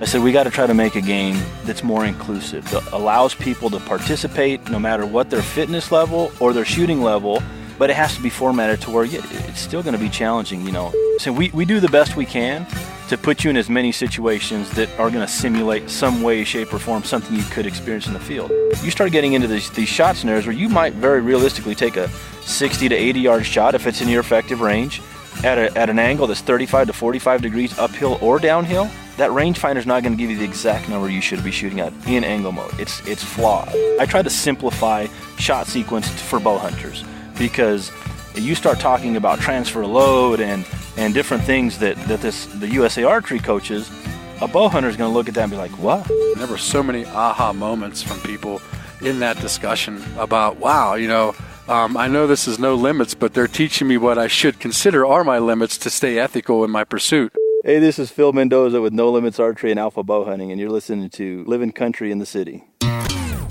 I said, we got to try to make a game that's more inclusive, that allows people to participate no matter what their fitness level or their shooting level, but it has to be formatted to where it's still going to be challenging, So we do the best we can to put you in as many situations that are going to simulate some way, shape, or form something you could experience in the field. You start getting into these shot scenarios where you might very realistically take a 60 to 80 yard shot if it's in your effective range at an angle that's 35 to 45 degrees uphill or downhill. That rangefinder's not going to give you the exact number you should be shooting at in angle mode. It's flawed. I try to simplify shot sequence for bow hunters, because you start talking about transfer load and different things that the USA Archery coaches, a bow hunter is going to look at that and be like, what? There were so many aha moments from people in that discussion about, wow, I know this is no limits, but they're teaching me what I should consider are my limits to stay ethical in my pursuit. Hey, this is Phil Mendoza with No Limits Archery and Alpha Bowhunting, and you're listening to Living Country in the City.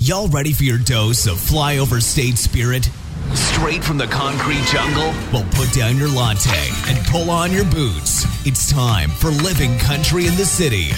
Y'all ready for your dose of flyover state spirit? Straight from the concrete jungle? Well, put down your latte and pull on your boots. It's time for Living Country in the City.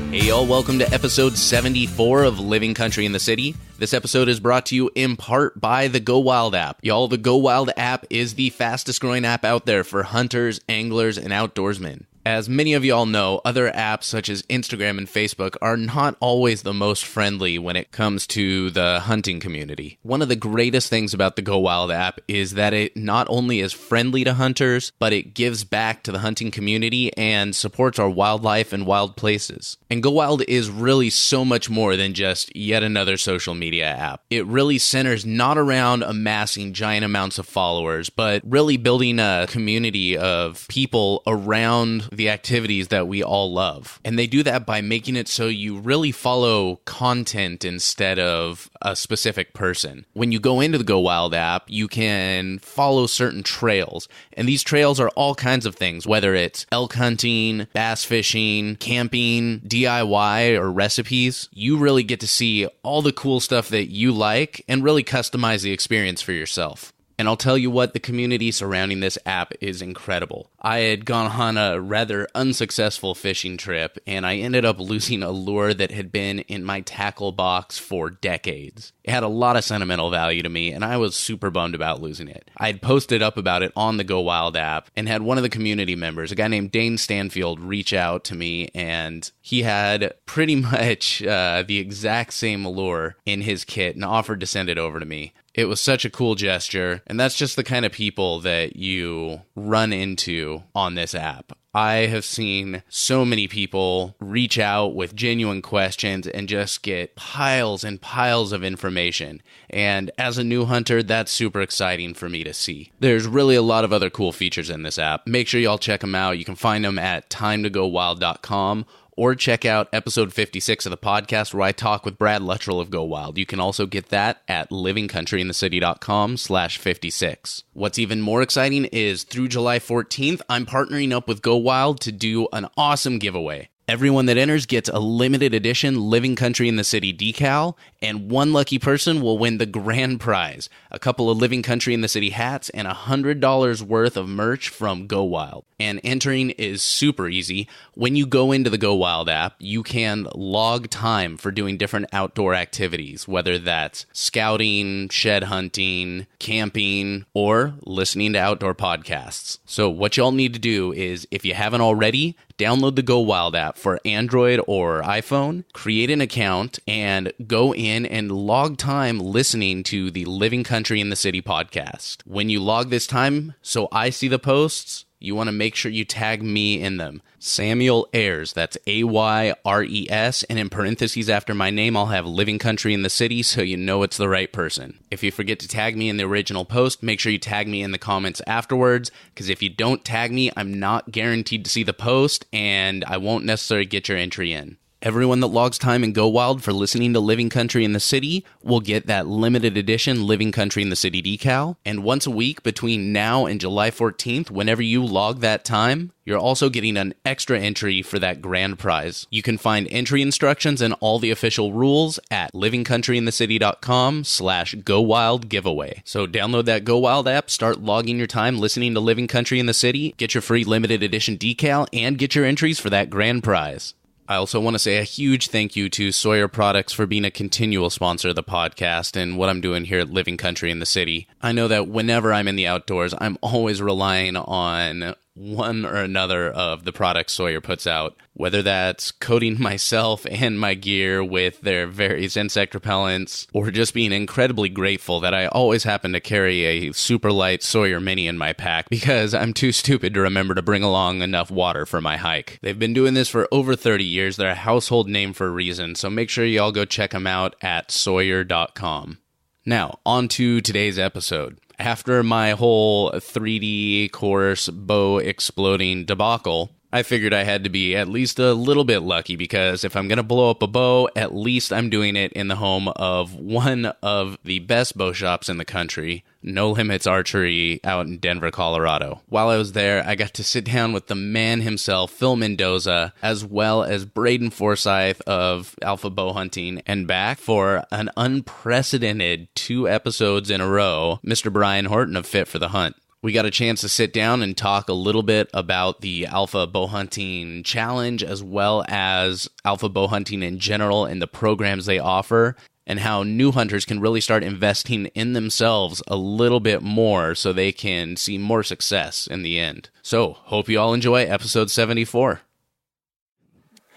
Hey y'all, welcome to episode 74 of Living Country in the City. This episode is brought to you in part by the Go Wild app. Y'all, the Go Wild app is the fastest growing app out there for hunters, anglers, and outdoorsmen. As many of y'all know, other apps such as Instagram and Facebook are not always the most friendly when it comes to the hunting community. One of the greatest things about the Go Wild app is that it not only is friendly to hunters, but it gives back to the hunting community and supports our wildlife and wild places. And Go Wild is really so much more than just yet another social media app. It really centers not around amassing giant amounts of followers, but really building a community of people around the activities that we all love. And they do that by making it so you really follow content instead of a specific person. When you go into the Go Wild app, you can follow certain trails. And these trails are all kinds of things, whether it's elk hunting, bass fishing, camping, DIY, or recipes. You really get to see all the cool stuff that you like and really customize the experience for yourself. And I'll tell you what, the community surrounding this app is incredible. I had gone on a rather unsuccessful fishing trip, and I ended up losing a lure that had been in my tackle box for decades. It had a lot of sentimental value to me, and I was super bummed about losing it. I had posted up about it on the Go Wild app, and had one of the community members, a guy named Dane Stanfield, reach out to me, and he had pretty much the exact same lure in his kit and offered to send it over to me. It was such a cool gesture, and that's just the kind of people that you run into on this app. I have seen so many people reach out with genuine questions and just get piles and piles of information. And as a new hunter, that's super exciting for me to see. There's really a lot of other cool features in this app. Make sure y'all check them out. You can find them at timetogowild.com. Or check out episode 56 of the podcast where I talk with Brad Luttrell of Go Wild. You can also get that at livingcountryinthecity.com/56. What's even more exciting is through July 14th, I'm partnering up with Go Wild to do an awesome giveaway. Everyone that enters gets a limited edition Living Country in the City decal, and one lucky person will win the grand prize, a couple of Living Country in the City hats and $100 worth of merch from Go Wild. And entering is super easy. When you go into the Go Wild app, you can log time for doing different outdoor activities, whether that's scouting, shed hunting, camping, or listening to outdoor podcasts. So what y'all need to do is, if you haven't already, download the Go Wild app for Android or iPhone, create an account, and go in and log time listening to the Living Country in the City podcast. When you log this time, so I see the posts, you want to make sure you tag me in them. Samuel Ayres, that's Ayres, and in parentheses after my name, I'll have Living Country in the City so you know it's the right person. If you forget to tag me in the original post, make sure you tag me in the comments afterwards, because if you don't tag me, I'm not guaranteed to see the post, and I won't necessarily get your entry in. Everyone that logs time in Go Wild for listening to Living Country in the City will get that limited edition Living Country in the City decal. And once a week between now and July 14th, whenever you log that time, you're also getting an extra entry for that grand prize. You can find entry instructions and all the official rules at livingcountryinthecity.com/Go Wild giveaway. So download that Go Wild app, start logging your time listening to Living Country in the City, get your free limited edition decal, and get your entries for that grand prize. I also want to say a huge thank you to Sawyer Products for being a continual sponsor of the podcast and what I'm doing here at Living Country in the City. I know that whenever I'm in the outdoors, I'm always relying on one or another of the products Sawyer puts out, whether that's coating myself and my gear with their various insect repellents, or just being incredibly grateful that I always happen to carry a super light Sawyer Mini in my pack because I'm too stupid to remember to bring along enough water for my hike. They've been doing this for over 30 years. They're a household name for a reason, so make sure y'all go check them out at Sawyer.com. Now, on to today's episode. After my whole 3D course bow exploding debacle, I figured I had to be at least a little bit lucky because if I'm going to blow up a bow, at least I'm doing it in the home of one of the best bow shops in the country, No Limits Archery out in Denver, Colorado. While I was there, I got to sit down with the man himself, Phil Mendoza, as well as Braden Forsyth of Alpha Bowhunting and back for an unprecedented 2 episodes in a row, Mr. Brian Horton of Fit for the Hunt. We got a chance to sit down and talk a little bit about the Alpha Bowhunting Challenge as well as Alpha Bowhunting in general and the programs they offer and how new hunters can really start investing in themselves a little bit more so they can see more success in the end. So, hope you all enjoy episode 74.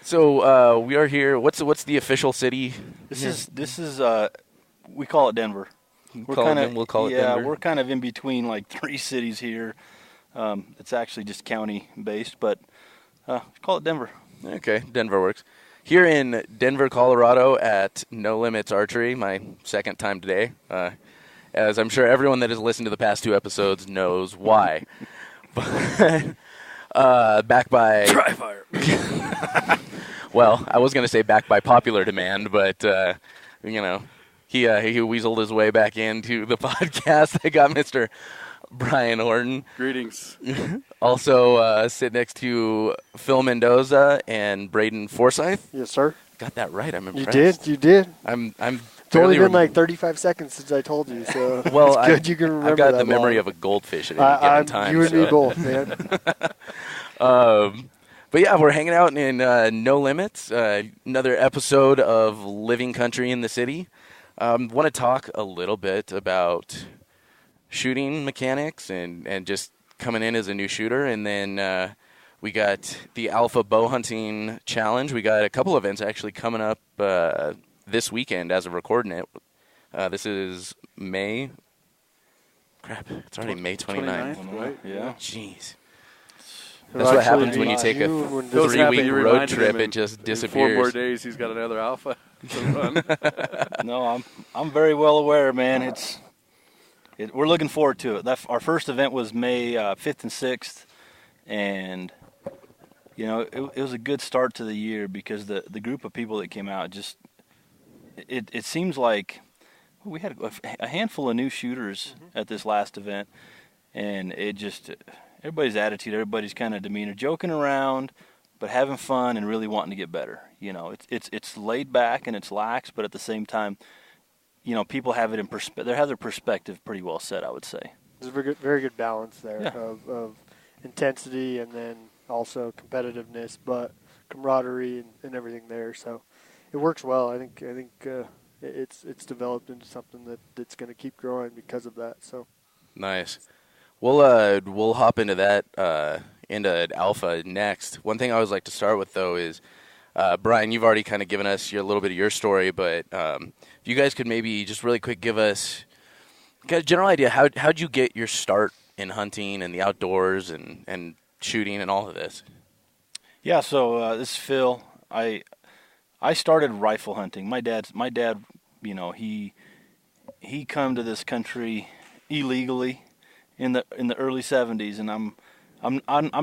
So, we are here. What's the official city? This is we call it Denver. We'll call it Denver. We're kind of in between like 3 cities here. It's actually just county based, but call it Denver. Okay, Denver works. Here in Denver, Colorado at No Limits Archery, my second time today, as I'm sure everyone that has listened to the past 2 episodes knows why. Back by... Try fire. Well, I was going to say back by popular demand, but, He weaseled his way back into the podcast. I got Mr. Brian Horton. Greetings. Also sit next to Phil Mendoza and Braden Forsyth. Yes, sir. Got that right. I'm impressed. You did. I'm It's only been like 35 seconds since I told you, so well, it's good you can remember I've got that the memory long. of a goldfish at any given time. You and me both, man. But yeah, we're hanging out in No Limits, another episode of Living Country in the City. Want to talk a little bit about shooting mechanics and just coming in as a new shooter. And then we got the Alpha Bowhunting Challenge. We got a couple events actually coming up this weekend as of recording it. This is May. Crap, it's already May 29th. Right? Yeah. Jeez. It'll That's what actually happens when you be take a June when this- 3-week You road reminded trip. him It just in disappears. 4 more days, he's got another alpha to run. No, I'm very well aware, man. We're looking forward to it. Our first event was May 5th and 6th, and it was a good start to the year because the group of people that came out just it seems like we had a handful of new shooters at this last event, and it just everybody's attitude, everybody's kind of demeanor, joking around, but having fun and really wanting to get better. It's laid back and it's lax, but at the same time, people have it in perspective. They have their perspective pretty well set, I would say. There's a very good balance there Yeah. of intensity and then also competitiveness, but camaraderie and everything there. So it works well. I think it's developed into something that's going to keep growing because of that. So Nice. We'll hop into that into Alpha next. One thing I always like to start with though is Brian, you've already kind of given us a little bit of your story, but if you guys could maybe just really quick give us a general idea how'd you get your start in hunting and the outdoors and shooting and all of this? Yeah, so this is Phil. I started rifle hunting. My dad, he come to this country illegally in the early 70s, and I'm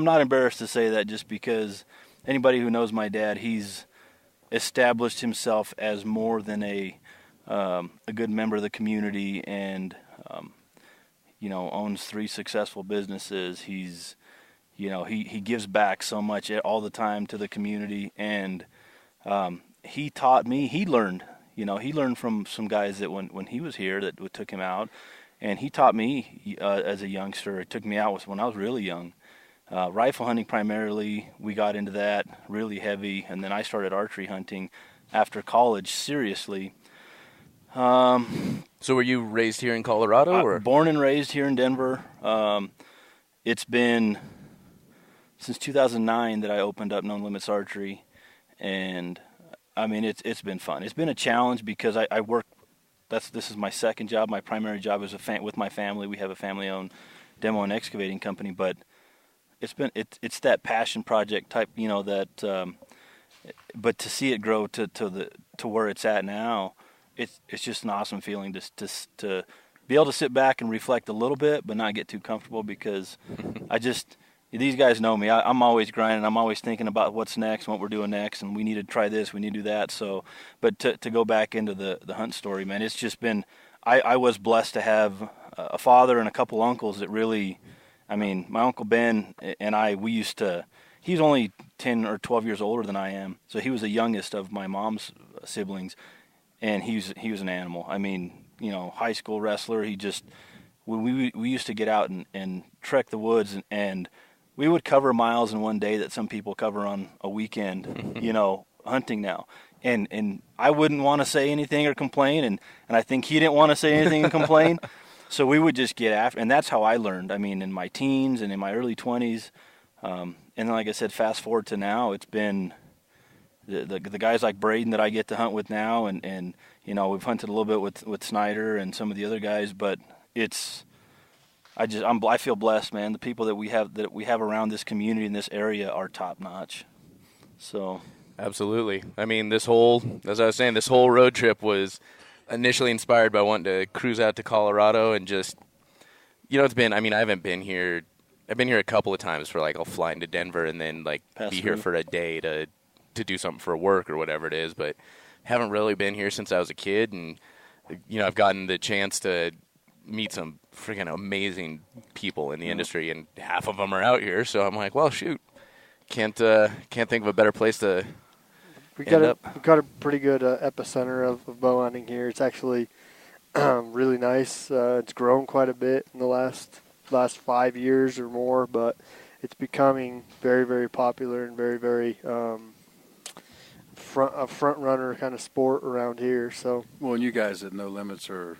not embarrassed to say that just because anybody who knows my dad, he's established himself as more than a good member of the community, and owns 3 successful businesses. He's he gives back so much all the time to the community, and he taught me. He learned from some guys that when he was here that took him out, and he taught me as a youngster. It took me out when I was really young. Rifle hunting primarily, we got into that really heavy, and then I started archery hunting after college seriously. So were you raised here in Colorado? Or? Born and raised here in Denver. It's been since 2009 that I opened up No Limits Archery, and I mean it's been fun. It's been a challenge because I work. This is my second job. My primary job is with my family. We have a family-owned demo and excavating company, but it's that passion project type, but to see it grow to where it's at now, it's just an awesome feeling to be able to sit back and reflect a little bit, but not get too comfortable, because these guys know me. I'm always grinding. I'm always thinking about what's next, what we're doing next, and we need to try this, we need to do that. So, but to go back into the hunt story, man, it's just been. I was blessed to have a father and a couple uncles that really. I mean, my Uncle Ben and he was only 10 or 12 years older than I am, so he was the youngest of my mom's siblings, and he was an animal. I mean, high school wrestler. We used to get out and trek the woods, and we would cover miles in one day that some people cover on a weekend, hunting now. And I wouldn't want to say anything or complain, and I think he didn't want to say anything and complain. So we would just get after, and that's how I learned. I mean, in my teens and in my early 20s, and then, like I said, fast forward to now, it's been the guys like Braden that I get to hunt with now, and we've hunted a little bit with Snyder and some of the other guys, but I feel blessed, man. The people that we have around this community in this area are top notch. So absolutely. I mean, as I was saying, this whole road trip was initially inspired by wanting to cruise out to Colorado, and just, it's been, I mean, I haven't been here. I've been here a couple of times for I'll fly into Denver and then be here for a day to do something for work or whatever it is, but haven't really been here since I was a kid. And, I've gotten the chance to meet some freaking amazing people in the industry, and half of them are out here. So I'm like, well, shoot, can't think of a better place to We've got a pretty good epicenter of bow hunting here. It's actually really nice. It's grown quite a bit in the last 5 years or more, but it's becoming very, very popular and very, very front runner kind of sport around here. So, well, and you guys at No Limits are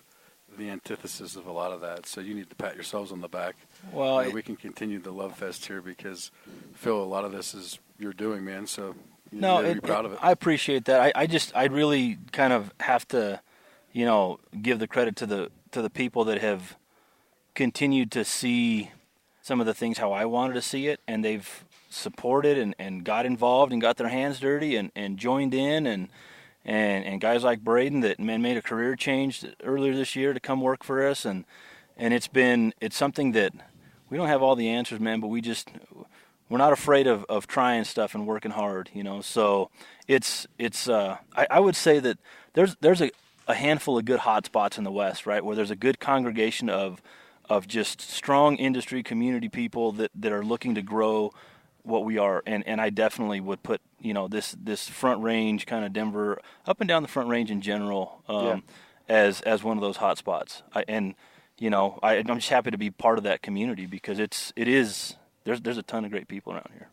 the antithesis of a lot of that, so you need to pat yourselves on the back. Well, we can continue the love fest here, because Phil, a lot of this is you're doing, man. So. No, be proud of it. I appreciate that. I really kind of have to, give the credit to the people that have continued to see some of the things how I wanted to see it, and they've supported and got involved and got their hands dirty and joined in, and guys like Braden that made a career change earlier this year to come work for us, and it's something that we don't have all the answers, man, but we're not afraid of trying stuff and working hard, So I would say that there's a handful of good hot spots in the West, right, where there's a good congregation of just strong industry community people that are looking to grow what we are, and I definitely would put this Front Range kind of Denver, up and down the Front Range in general, as one of those hot spots. I'm just happy to be part of that community, because it is. There's a ton of great people around here.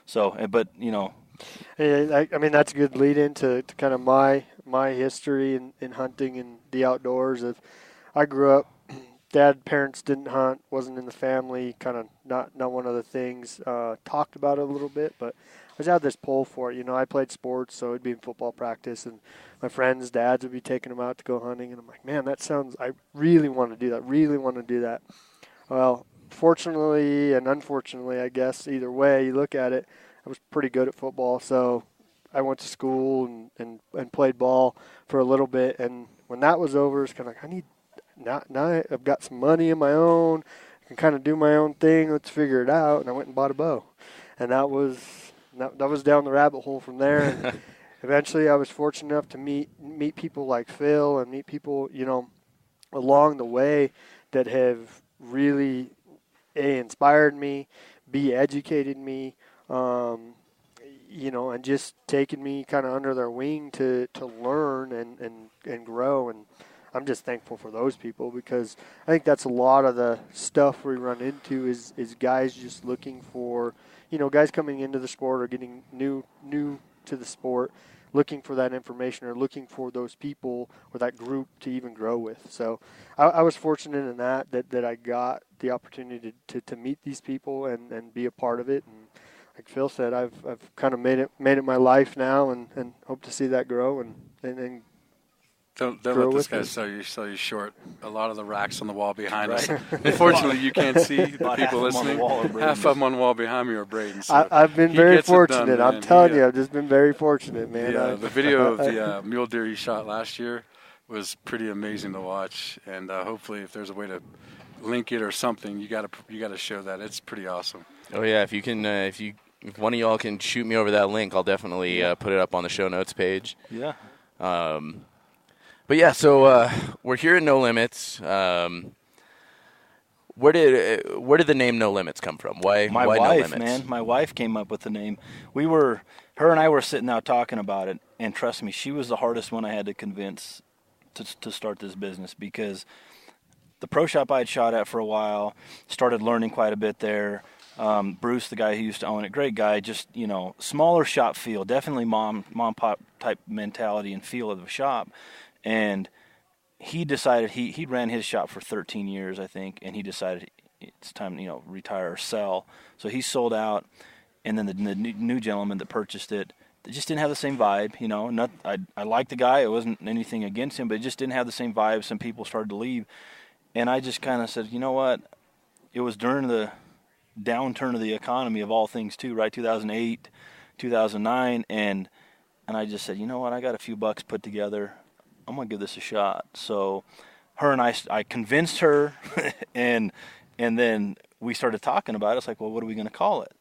So, but I mean, that's a good lead into kind of my history in hunting and the outdoors. I grew up, parents didn't hunt, wasn't in the family, kind of not one of the things. Talked about it a little bit, but I was out this pull for it. I played sports, so it'd be in football practice, and my friends' dads would be taking them out to go hunting, and I'm like, man, I really want to do that. Well, fortunately and unfortunately, I guess, either way you look at it, I was pretty good at football, so I went to school and played ball for a little bit, and when that was over, it's kind of like, now I've got some money of my own, I can kind of do my own thing, let's figure it out, and I went and bought a bow, and that was down the rabbit hole from there, and eventually I was fortunate enough to meet people like Phil and meet people, along the way that have really inspired me, B, educated me, and just taken me kind of under their wing to learn and grow. And I'm just thankful for those people, because I think that's a lot of the stuff we run into is guys just looking for, guys coming into the sport or getting new to the sport, looking for that information or looking for those people or that group to even grow with. So I was fortunate in that I got the opportunity to meet these people and be a part of it. And like Phil said, I've kind of made it my life now, and hope to see that grow and Don't let this guy sell you short. A lot of the racks on the wall behind us. Unfortunately, you can't see the people listening. Half of them on the wall behind me are Braden. So I've been very fortunate. I'm telling you, I've just been very fortunate, man. Yeah, the video of the mule deer you shot last year was pretty amazing to watch. And hopefully, if there's a way to link it or something, you got to show that. It's pretty awesome. Oh yeah, if you can, if one of y'all can shoot me over that link, I'll definitely put it up on the show notes page. Yeah. But yeah, so we're here at No Limits. Where did the name No Limits come from? Why my why wife, No Limits? man, my wife came up with the name. Her and I were sitting out talking about it, and trust me, she was the hardest one I had to convince to start this business, because the pro shop I had shot at for a while, started learning quite a bit there. Bruce, the guy who used to own it, great guy, just, smaller shop feel, definitely mom pop type mentality and feel of the shop. And he decided he ran his shop for 13 years, I think, and he decided it's time to retire or sell. So he sold out, and then the new gentleman that purchased it, they just didn't have the same vibe. I liked the guy. It wasn't anything against him, but it just didn't have the same vibe. Some people started to leave, and I just kind of said, you know what? It was during the downturn of the economy of all things too, right? 2008, 2009, and I just said, you know what? I got a few bucks put together. I'm going to give this a shot. So her and I convinced her, and then we started talking about it. It's like, well, what are we going to call it?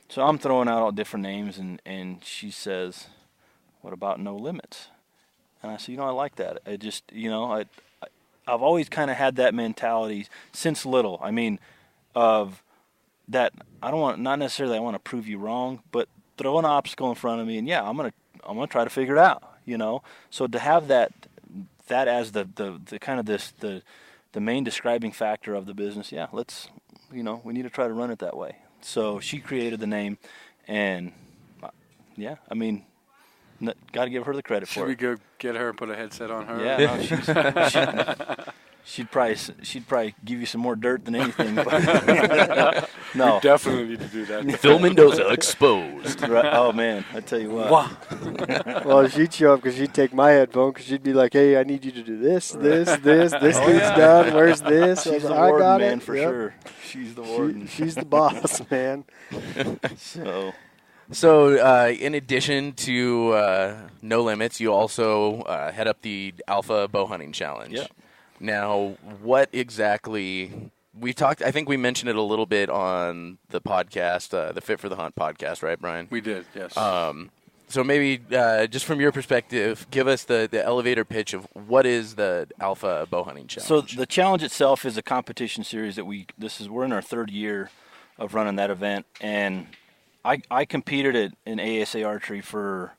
So I'm throwing out all different names, and she says, what about No Limits? And I said, I like that. I just, I've always kind of had that mentality since little. I mean, of that, not necessarily I want to prove you wrong, but throw an obstacle in front of me, and I'm going to try to figure it out, So to have that as the kind of the main describing factor of the business, let's, we need to try to run it that way. So she created the name, and got to give her the credit for it. Should we go get her and put a headset on her? Yeah, she'd probably give you some more dirt than anything. But no, we definitely need to do that. Phil Mendoza exposed. Right. Oh man, I tell you what. Well, she'd show up because she'd take my headphone, because she'd be like, "Hey, I need you to do this needs done. Where's this?" She's the I warden, got man, it. for Yep. sure. She's the warden. She's the boss, man. So in addition to No Limits, you also head up the Alpha Bowhunting Challenge. Yep. Now, what exactly? We talked. I think we mentioned it a little bit on the podcast, the Fit for the Hunt podcast, right, Brian? We did, yes. So maybe just from your perspective, give us the elevator pitch of what is the Alpha Bowhunting Challenge. So the challenge itself is a competition series that we're in our third year of running that event, and I competed in ASA archery for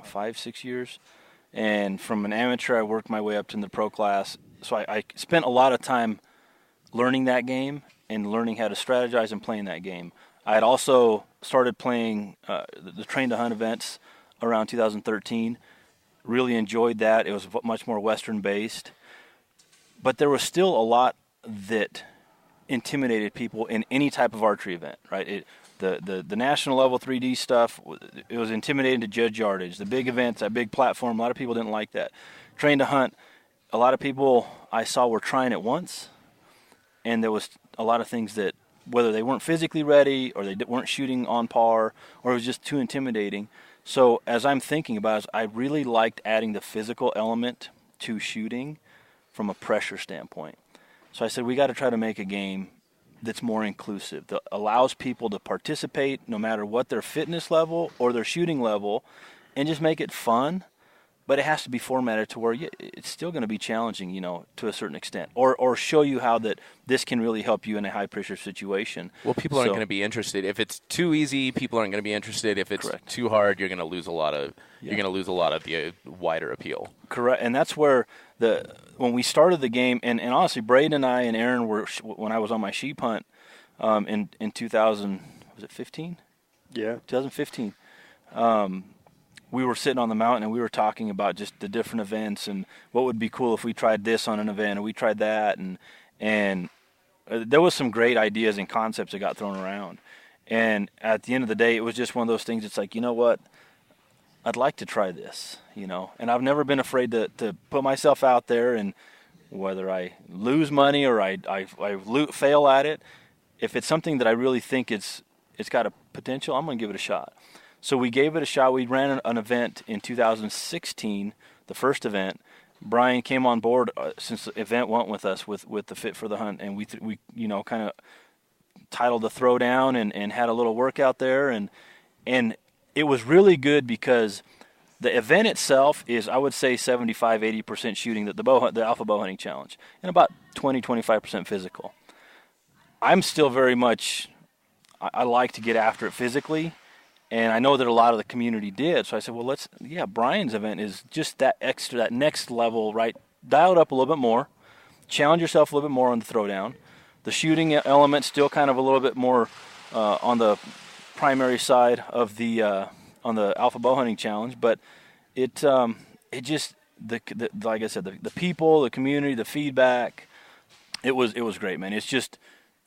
5-6 years, and from an amateur I worked my way up to the pro class. So I spent a lot of time learning that game and learning how to strategize and playing that game. I had also started playing the Train to Hunt events around 2013. Really enjoyed that. It was much more Western based. But there was still a lot that intimidated people in any type of archery event, right? The national level 3D stuff, it was intimidating to judge yardage. The big events, that big platform, a lot of people didn't like that. Train to Hunt, a lot of people I saw were trying it once, and there was a lot of things that, whether they weren't physically ready or they weren't shooting on par or it was just too intimidating. So as I'm thinking about it, I really liked adding the physical element to shooting from a pressure standpoint. So I said, we got to try to make a game that's more inclusive, that allows people to participate no matter what their fitness level or their shooting level, and just make it fun. But it has to be formatted to where it's still going to be challenging, to a certain extent, or show you how that this can really help you in a high pressure situation. Well, people aren't going to be interested if it's too easy. People aren't going to be interested if it's Correct. too hard. You're going to lose a lot of the wider appeal. Correct, and that's where when we started the game, and honestly, Braden and I and Aaron were when I was on my sheep hunt in 2015. Yeah, 2015. We were sitting on the mountain and we were talking about just the different events and what would be cool if we tried this on an event and we tried that, and there was some great ideas and concepts that got thrown around. And at the end of the day, it was just one of those things. It's like, you know what? I'd like to try this, and I've never been afraid to put myself out there, and whether I lose money or I fail at it, if it's something that I really think it's got a potential, I'm going to give it a shot. So we gave it a shot. We ran an event in 2016, the first event. Brian came on board since the event went with us with the Fit for the Hunt, and we kind of titled the Throwdown and had a little workout there, and it was really good because the event itself is, I would say, 75-80% shooting, the Alpha Bowhunting Challenge, and about 20-25% physical. I'm still very much, I like to get after it physically. And I know that a lot of the community did, so I said, well, Brian's event is just that next level, right? Dial it up a little bit more, challenge yourself a little bit more on the throwdown. The shooting element still kind of a little bit more on the primary side of on the Alpha Bowhunting Challenge, but it just like I said, the people, the community, the feedback, it was great, man. It's just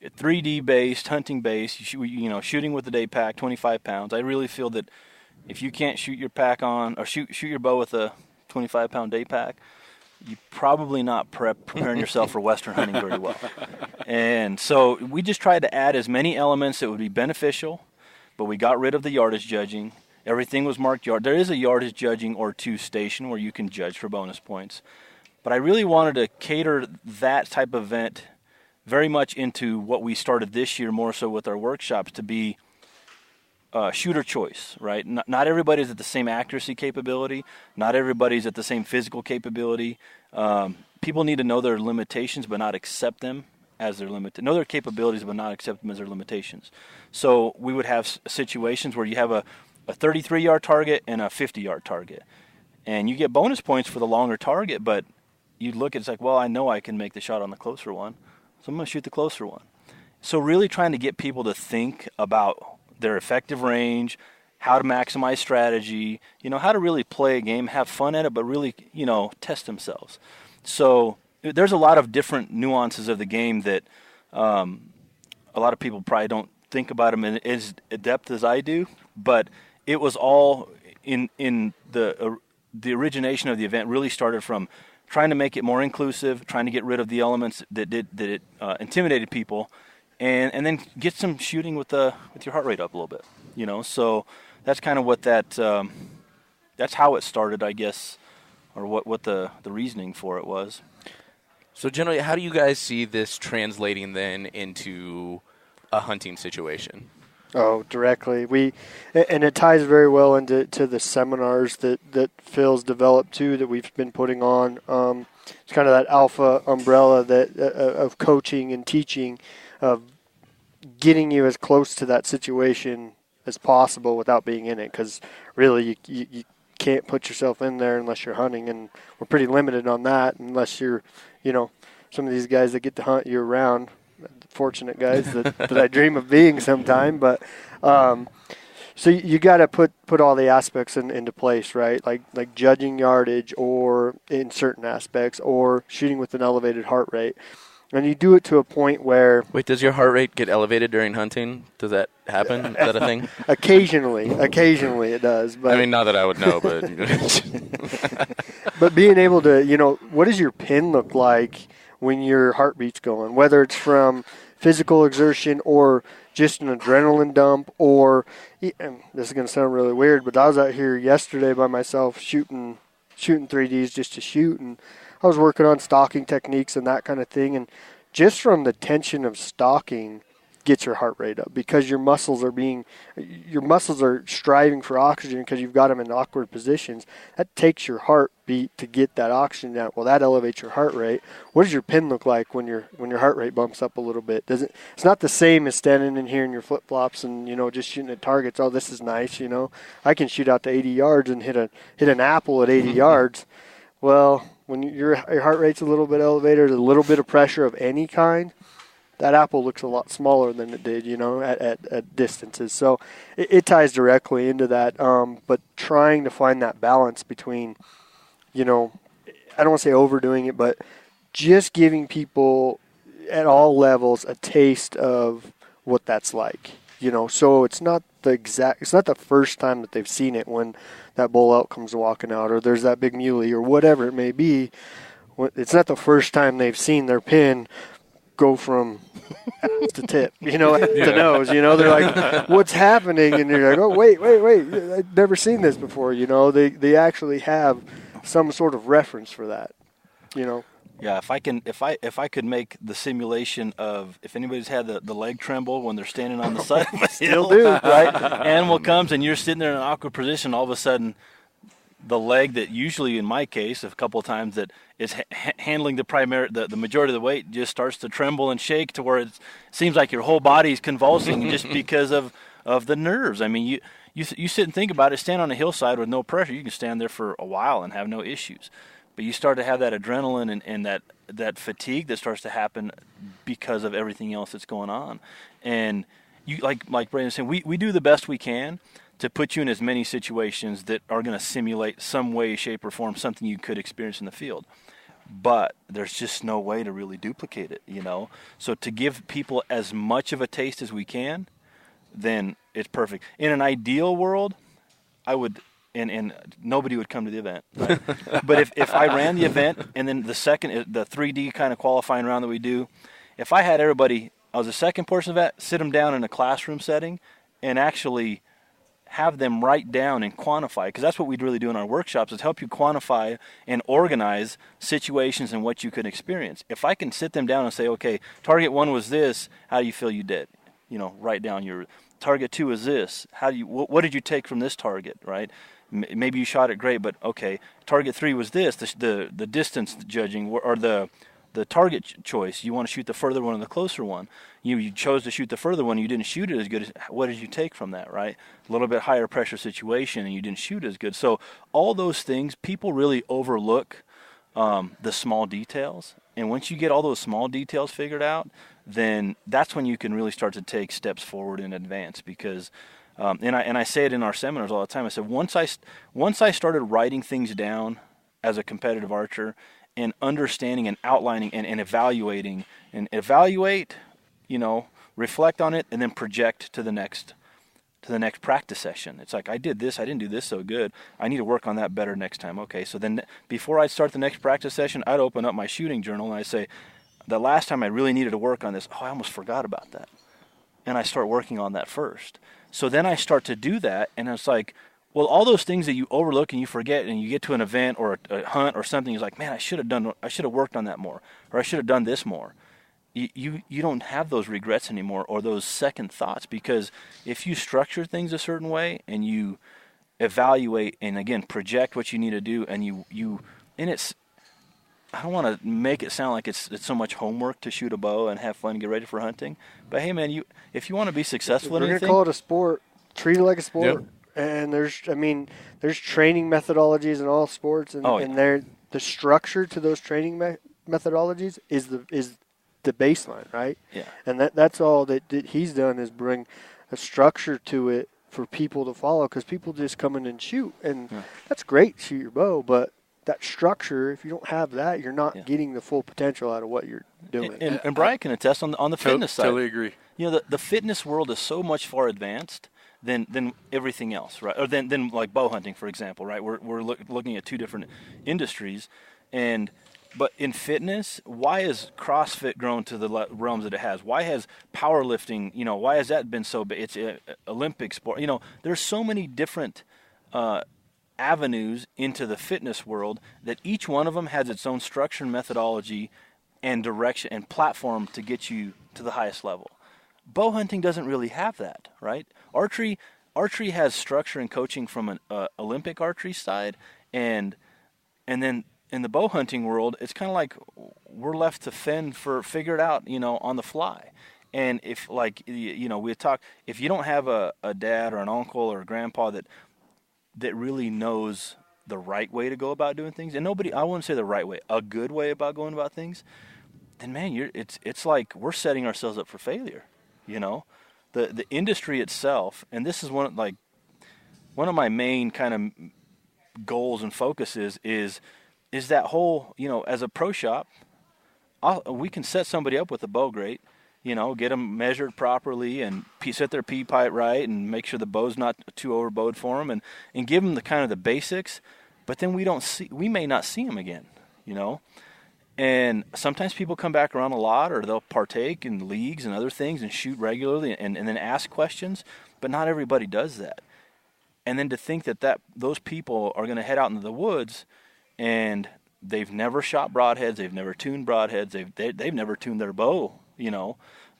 3D based, hunting based, shooting with the day pack, 25 pounds. I really feel that if you can't shoot your pack on, or shoot your bow with a 25-pound day pack, you're probably not preparing yourself for Western hunting very well. And so we just tried to add as many elements that would be beneficial, but we got rid of the yardage judging. Everything was marked yard. There is a yardage judging or two station where you can judge for bonus points. But I really wanted to cater that type of event very much into what we started this year, more so with our workshops, to be shooter choice, right? Not everybody's at the same accuracy capability. Not everybody's at the same physical capability. People need to know their limitations but not accept them as their limit. Know their capabilities but not accept them as their limitations. So we would have situations where you have a 33-yard target and a 50-yard target. And you get bonus points for the longer target, but you look at it's like, well, I know I can make the shot on the closer one, so I'm going to shoot the closer one. So really trying to get people to think about their effective range, how to maximize strategy, how to really play a game, have fun at it, but really, test themselves. So there's a lot of different nuances of the game that a lot of people probably don't think about them in as depth as I do, but it was all in the origination of the event really started from trying to make it more inclusive, trying to get rid of the elements that intimidated people, and then get some shooting with your heart rate up a little bit, So that's kind of what that's how it started, I guess, or what the reasoning for it was. So generally, how do you guys see this translating then into a hunting situation? Oh, directly. And it ties very well into the seminars that Phil's developed too, that we've been putting on. It's kind of that alpha umbrella of coaching and teaching, of getting you as close to that situation as possible without being in it. Because really, you can't put yourself in there unless you're hunting, and we're pretty limited on that unless you're, some of these guys that get to hunt year round. Fortunate guys that I dream of being sometime, but so you got to put all the aspects into place, right? Like judging yardage, or in certain aspects, or shooting with an elevated heart rate, and you do it to a point where. Wait, does your heart rate get elevated during hunting? Does that happen? Is that a thing? Occasionally it does. But I mean, not that I would know, but but being able to, what does your pin look like when your heartbeat's going, whether it's from physical exertion or just an adrenaline dump, or and this is going to sound really weird, but I was out here yesterday by myself shooting 3Ds just to shoot, and I was working on stalking techniques and that kind of thing, and just from the tension of stalking, gets your heart rate up, because your muscles are striving for oxygen because you've got them in awkward positions. That takes your heartbeat to get that oxygen out. Well, that elevates your heart rate. What does your pin look like when your heart rate bumps up a little bit? It's not the same as standing in here in your flip-flops and, just shooting at targets. Oh, this is nice, I can shoot out to 80 yards and hit an apple at 80 yards. Well, when your heart rate's a little bit elevated, a little bit of pressure of any kind, that apple looks a lot smaller than it did, at distances. So it ties directly into that. But trying to find that balance between, I don't want to say overdoing it, but just giving people at all levels a taste of what that's like. So it's not the first time that they've seen it when that bull elk comes walking out, or there's that big muley, or whatever it may be. It's not the first time they've seen their pin go from ass to tip, to nose. They're like, what's happening? And you're like, oh, wait, I've never seen this before. They actually have some sort of reference for that. Yeah, if I could make the simulation of, if anybody's had the leg tremble when they're standing on the side of a hill, right? Animal comes and you're sitting there in an awkward position, all of a sudden the leg that usually, in my case, a couple of times, that is handling the majority of the weight just starts to tremble and shake to where it seems like your whole body's convulsing just because of the nerves. I mean, you sit and think about it. Stand on a hillside with no pressure, you can stand there for a while and have no issues. But you start to have that adrenaline and that fatigue that starts to happen because of everything else that's going on. And you, like Braden was saying, we do the best we can to put you in as many situations that are going to simulate some way, shape, or form something you could experience in the field. But there's just no way to really duplicate it, So to give people as much of a taste as we can, then it's perfect. In an ideal world, I would, and nobody would come to the event. Right? But if I ran the event, and then the 3D kind of qualifying round that we do, if I had everybody, I was the second portion of that, sit them down in a classroom setting and actually have them write down and quantify, because that's what we'd really do in our workshops, is help you quantify and organize situations and what you could experience. If I can sit them down and say, okay, target 1 was this, how do you feel you did? Write down your target 2 is this. What did you take from this target, right? Maybe you shot it great, but okay, target 3 was this, the distance judging, or the target choice. You want to shoot the further one or the closer one. You chose to shoot the further one. You didn't shoot it as good. What did you take from that, right? A little bit higher pressure situation, and you didn't shoot as good. So all those things, people really overlook the small details. And once you get all those small details figured out, then that's when you can really start to take steps forward in advance. Because, and I say it in our seminars all the time. I said once I started writing things down as a competitive archer, and understanding and outlining and evaluate, reflect on it, and then project to the next practice session. It's like, I did this, I didn't do this so good. I need to work on that better next time. Okay, so then before I start the next practice session, I'd open up my shooting journal and I'd say, the last time I really needed to work on this, I almost forgot about that. And I start working on that first. So then I start to do that, and it's like, well, all those things that you overlook and you forget, and you get to an event or a hunt or something, you're like, man, I should have worked on that more, or I should have done this more. You don't have those regrets anymore, or those second thoughts, because if you structure things a certain way and you evaluate and again project what you need to do, and and it's, I don't want to make it sound like it's so much homework to shoot a bow and have fun and get ready for hunting, but hey, man, if you want to be successful in anything, we're gonna call it a sport. Treat it like a sport. Yep. And there's training methodologies in all sports, and the structure to those training methodologies is the baseline, right? Yeah. And that's all that he's done, is bring a structure to it for people to follow, because people just come in and shoot, and that's great, shoot your bow, but that structure, if you don't have that, you're not getting the full potential out of what you're doing. And Brian can attest on the fitness side. Totally agree. The fitness world is so much far advanced than everything else, right? Or than like bow hunting, for example, right? We're looking at two different industries, but in fitness, why has CrossFit grown to the realms that it has? Why has powerlifting, why has that been so big? It's an Olympic sport. There's so many different avenues into the fitness world that each one of them has its own structure and methodology and direction and platform to get you to the highest level. bow hunting doesn't really have that, right? Archery has structure and coaching from an Olympic archery side, and then in the bow hunting world, it's kind of like we're left to figure it out, on the fly. And if, like, we talk, if you don't have a dad or an uncle or a grandpa that really knows the right way to go about doing things, and I wouldn't say the right way, a good way about going about things, then man, it's like we're setting ourselves up for failure. The industry itself, and this is one of my main kind of goals and focuses is that whole, as a pro shop, we can set somebody up with a bow grate, get them measured properly and set their pea pipe right and make sure the bow's not too overbowed for them and give them the kind of the basics, but then we may not see them again, And sometimes people come back around a lot, or they'll partake in leagues and other things and shoot regularly and then ask questions, but not everybody does that. And then to think that those people are going to head out into the woods and they've never shot broadheads, they've never tuned broadheads, they've never tuned their bow,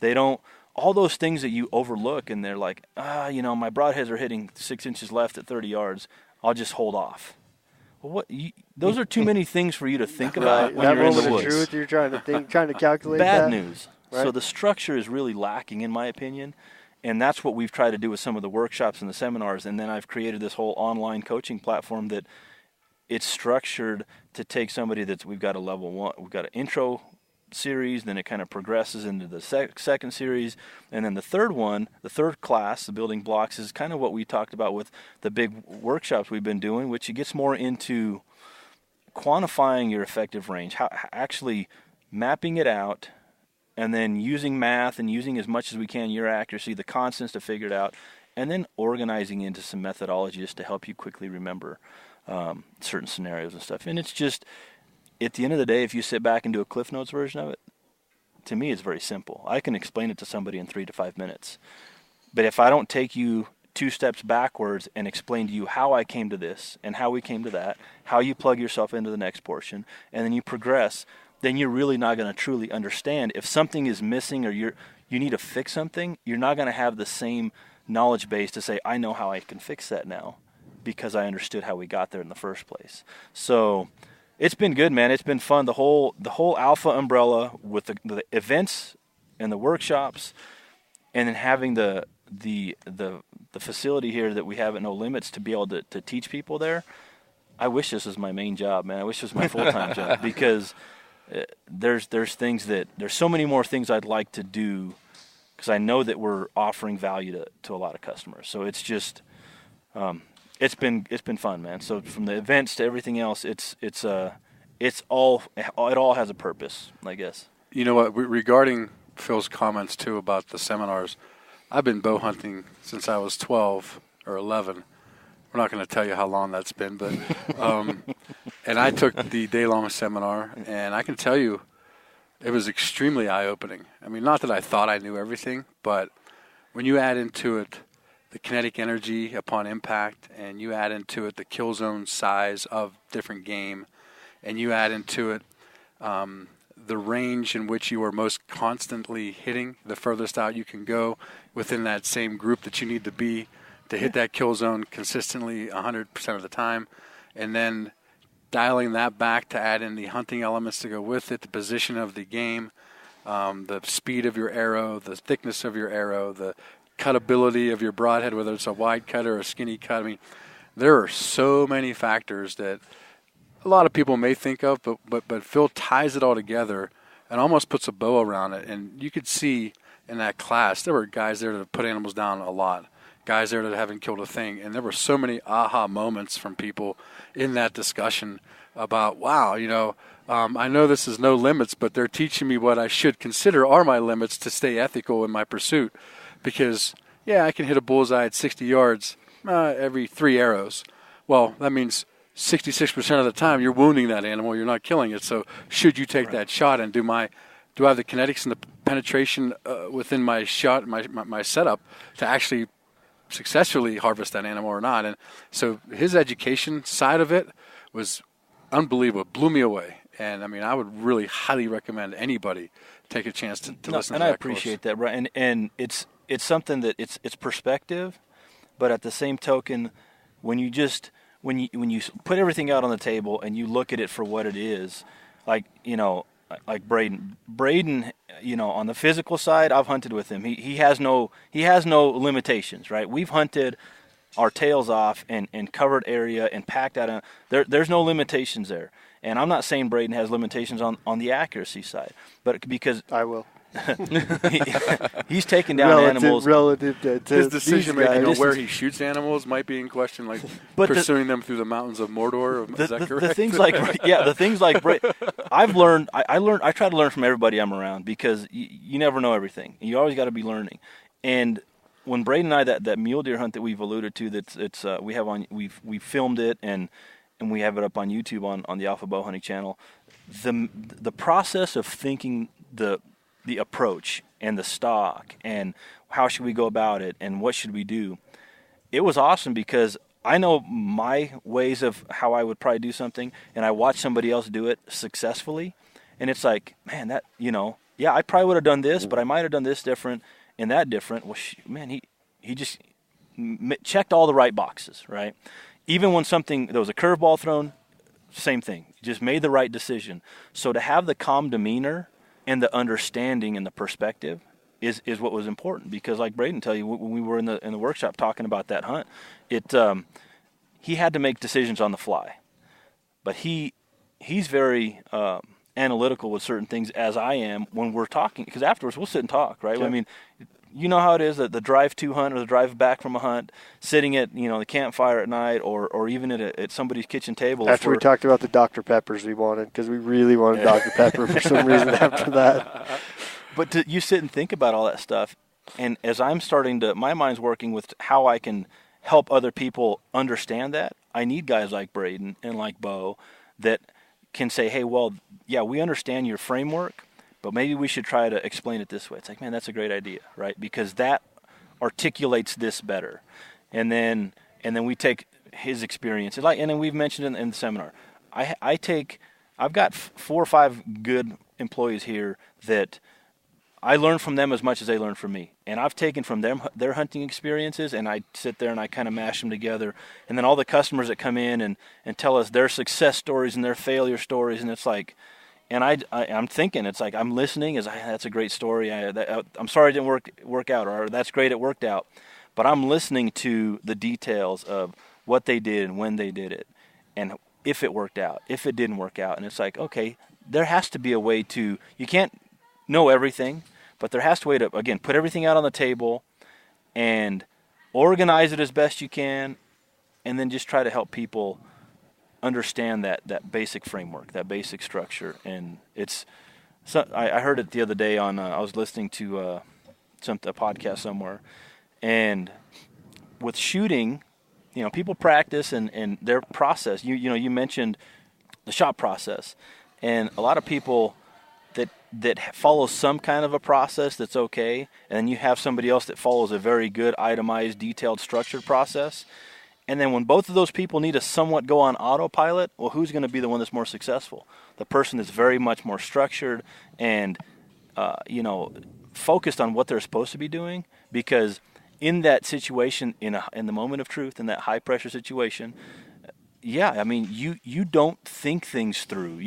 They don't, all those things that you overlook, and they're like, my broadheads are hitting 6 inches left at 30 yards, I'll just hold off. Those are too many things for you to think about when you're in the woods. That moment of truth, you're trying to calculate Bad that. news. Right? So the structure is really lacking, in my opinion, and that's what we've tried to do with some of the workshops and the seminars. And then I've created this whole online coaching platform that it's structured to take somebody we've got a level 1, we've got an intro series, then it kind of progresses into the second series, and then the third class, the building blocks, is kind of what we talked about with the big workshops we've been doing, which it gets more into quantifying your effective range, how actually mapping it out, and then using math and using as much as we can your accuracy, the constants to figure it out, and then organizing into some methodology just to help you quickly remember certain scenarios and stuff. And it's just, at the end of the day, if you sit back and do a Cliff Notes version of it, to me it's very simple. I can explain it to somebody in 3 to 5 minutes. But if I don't take you 2 steps backwards and explain to you how I came to this and how we came to that, how you plug yourself into the next portion, and then you progress, then you're really not going to truly understand. If something is missing or you need to fix something, you're not going to have the same knowledge base to say, I know how I can fix that now because I understood how we got there in the first place. So it's been good, man. It's been fun. The whole Alpha umbrella with the events and the workshops, and then having the facility here that we have at No Limits to be able to teach people there. I wish this was my main job, man. I wish this was my full-time job, because there's so many more things I'd like to do, because I know that we're offering value to a lot of customers. So it's just it's been fun, man. So from the events to everything else, it all has a purpose, I guess. You know what? Regarding Phil's comments too about the seminars, I've been bow hunting since I was 12 or 11. We're not going to tell you how long that's been, but and I took the day-long seminar, and I can tell you, it was extremely eye-opening. I mean, not that I thought I knew everything, but when you add into it the kinetic energy upon impact, and you add into it the kill zone size of different game, and you add into it the range in which you are most constantly hitting, the furthest out you can go within that same group that you need to be to hit that kill zone consistently 100% of the time, and then dialing that back to add in the hunting elements to go with it, the position of the game, the speed of your arrow, the thickness of your arrow, the cutability of your broadhead, whether it's a wide cut or a skinny cut. I mean, there are so many factors that a lot of people may think of, but Phil ties it all together and almost puts a bow around it. And you could see in that class, there were guys there that put animals down a lot, guys there that haven't killed a thing. And there were so many aha moments from people in that discussion about, wow, I know this is no limits, but they're teaching me what I should consider are my limits to stay ethical in my pursuit. Because, I can hit a bullseye at 60 yards every 3 arrows. Well, that means 66% of the time you're wounding that animal, you're not killing it. So should you take that shot, and do I have the kinetics and the penetration within my shot, my setup to actually successfully harvest that animal or not? And so his education side of it was unbelievable. It blew me away. And I mean, I would really highly recommend anybody take a chance to listen to and that I appreciate that, right? And it's something that it's perspective, but at the same token, when you put everything out on the table and you look at it for what it is, like Braden, on the physical side, I've hunted with him. He has no limitations, right? We've hunted our tails off and covered area and packed out. There's no limitations there. And I'm not saying Braden has limitations on the accuracy side, but because I will. He's taking down animals. Relative to his decision making on where distance. he shoots animals might be in question, like But pursuing them through the mountains of Mordor. Is that correct? The things like I've learned. I try to learn from everybody I'm around because you never know everything. You always got to be learning. And when Braden and I that mule deer hunt that we've alluded to, we filmed it and we have it up on YouTube on the Alpha Bowhunting channel. The process of thinking the approach and the stock and how should we go about it and what should we do, it was awesome because I know my ways of how I would probably do something, and I watch somebody else do it successfully, and it's like, man, that I probably would have done this, but I might have done this different and that different. Well, man, he just checked all the right boxes, right? Even when there was a curveball thrown, same thing, just made the right decision. So to have the calm demeanor and the understanding and the perspective is what was important, because like Braden tell you, when we were in the workshop talking about that hunt, he had to make decisions on the fly, but he's very analytical with certain things, as I am when we're talking, because afterwards we'll sit and talk, right? Sure. I mean, you know how it is, that the drive to hunt or the drive back from a hunt, sitting at the campfire at night or even at somebody's kitchen table. After we talked about the Dr. Peppers we wanted, because we really wanted Dr. Pepper for some reason after that. But you sit and think about all that stuff, and as I'm my mind's working with how I can help other people understand that, I need guys like Braden and like Bo that can say, hey, well, yeah, we understand your framework, but maybe we should try to explain it this way. It's like, man, that's a great idea, right? Because that articulates this better. And then we take his experiences, and then we've mentioned in the seminar, I've got 4 or 5 good employees here that I learn from them as much as they learn from me. And I've taken from them their hunting experiences, and I sit there and I kind of mash them together. And then all the customers that come in and tell us their success stories and their failure stories, and it's like, and I'm thinking, it's like I'm listening. That's a great story. I'm sorry it didn't work out, or that's great it worked out. But I'm listening to the details of what they did and when they did it, and if it worked out, if it didn't work out. And it's like, okay, there has to be a way to. You can't know everything, but there has to be a way to, again, put everything out on the table and organize it as best you can, and then just try to help people understand that basic framework, that basic structure. And I heard it the other day on I was listening to a podcast somewhere, and with shooting, people practice and their process. You mentioned the shot process, and a lot of people that follows some kind of a process that's okay, and then you have somebody else that follows a very good, itemized, detailed, structured process. And then when both of those people need to somewhat go on autopilot, well, who's going to be the one that's more successful? The person that's very much more structured and, focused on what they're supposed to be doing. Because in that situation, in the moment of truth, in that high-pressure situation, you don't think things through.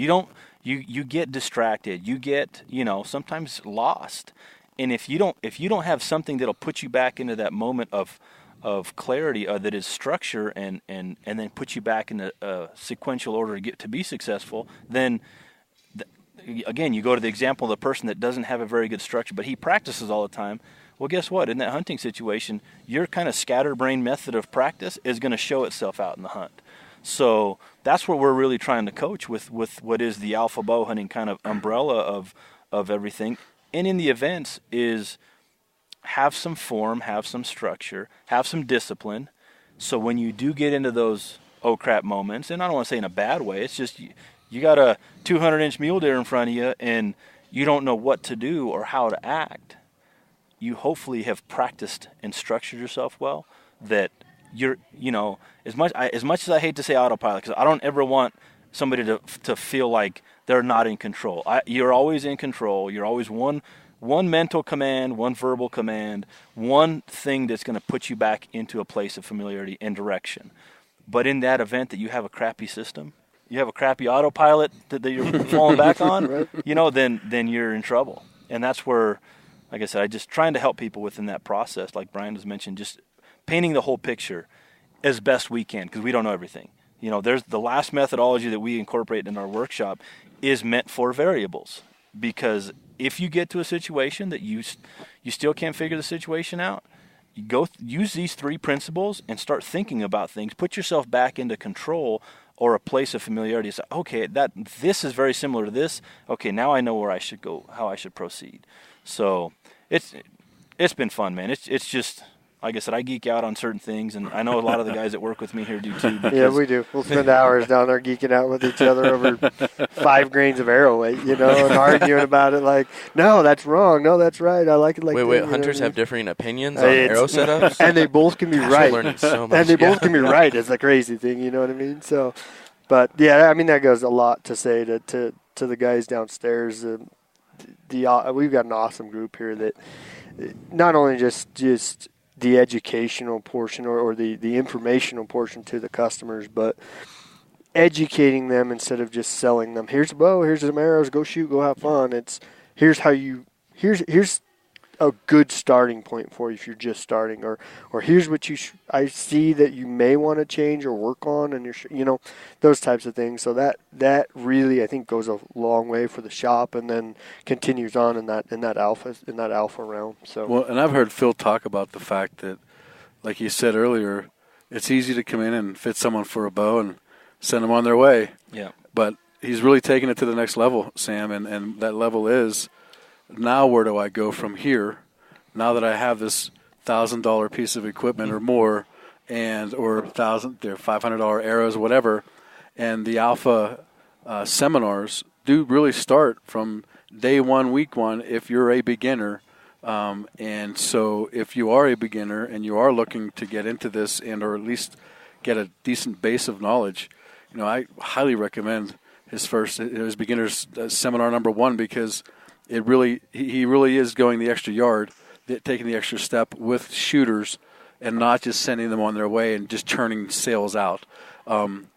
You get distracted. You get, sometimes lost. And if you don't have something that'll put you back into that moment of clarity that is structure and then put you back in a sequential order to be successful, then again, you go to the example of the person that doesn't have a very good structure, but he practices all the time. Well, guess what? In that hunting situation, your kind of scatterbrain method of practice is going to show itself out in the hunt. So that's what we're really trying to coach with what is the Alpha Bowhunting kind of umbrella of everything. And in the events is have some form, have some structure, have some discipline. So when you do get into those oh crap moments, and I don't want to say in a bad way, it's just you got a 200-inch mule deer in front of you and you don't know what to do or how to act. You hopefully have practiced and structured yourself well, that you're, as much as I hate to say autopilot, because I don't ever want somebody to feel like they're not in control. You're always in control. You're always one mental command, one verbal command, one thing that's going to put you back into a place of familiarity and direction. But in that event that you have a crappy system, you have a crappy autopilot that you're falling back on, then you're in trouble. And that's where, like I said, I just trying to help people within that process, like Brian has mentioned, just painting the whole picture as best we can, because we don't know everything. There's the last methodology that we incorporate in our workshop is meant for variables, because if you get to a situation that you still can't figure the situation out, you go use these 3 principles and start thinking about things. Put yourself back into control or a place of familiarity. Say, okay, this is very similar to this. Okay, now I know where I should go, how I should proceed. So it's been fun, man. It's just, like I said, I geek out on certain things, and I know a lot of the guys that work with me here do too. Yeah, we do. We'll spend hours down there geeking out with each other over 5 grains of arrow weight, and arguing about it like, no, that's wrong. No, that's right. I like it like that. Wait, hunters have differing opinions on arrow setups? And they both can be right. I'm learning so much. And they both can be right. It's the crazy thing, you know what I mean? So, but, yeah, I mean, that goes a lot to say to the guys downstairs. We've got an awesome group here that not only just the educational portion or the informational portion to the customers, but educating them instead of just selling them. Here's a bow, here's some arrows, go shoot, go have fun. Here's a good starting point for you if you're just starting, or here's what I see that you may want to change or work on, and those types of things. So that really, I think, goes a long way for the shop, and then continues on in that alpha realm. So well, and I've heard Phil talk about the fact that, like he said earlier, it's easy to come in and fit someone for a bow and send them on their way. Yeah. But he's really taking it to the next level, Sam, and that level is, now where do I go from here? Now that I have this $1,000 piece of equipment or more, or $500 arrows, whatever, and the Alpha seminars do really start from day 1, week 1, if you're a beginner. And so if you are a beginner and you are looking to get into this or at least get a decent base of knowledge, I highly recommend his beginner's seminar number 1, because he really is going the extra yard, taking the extra step with shooters, and not just sending them on their way and just churning sales out, and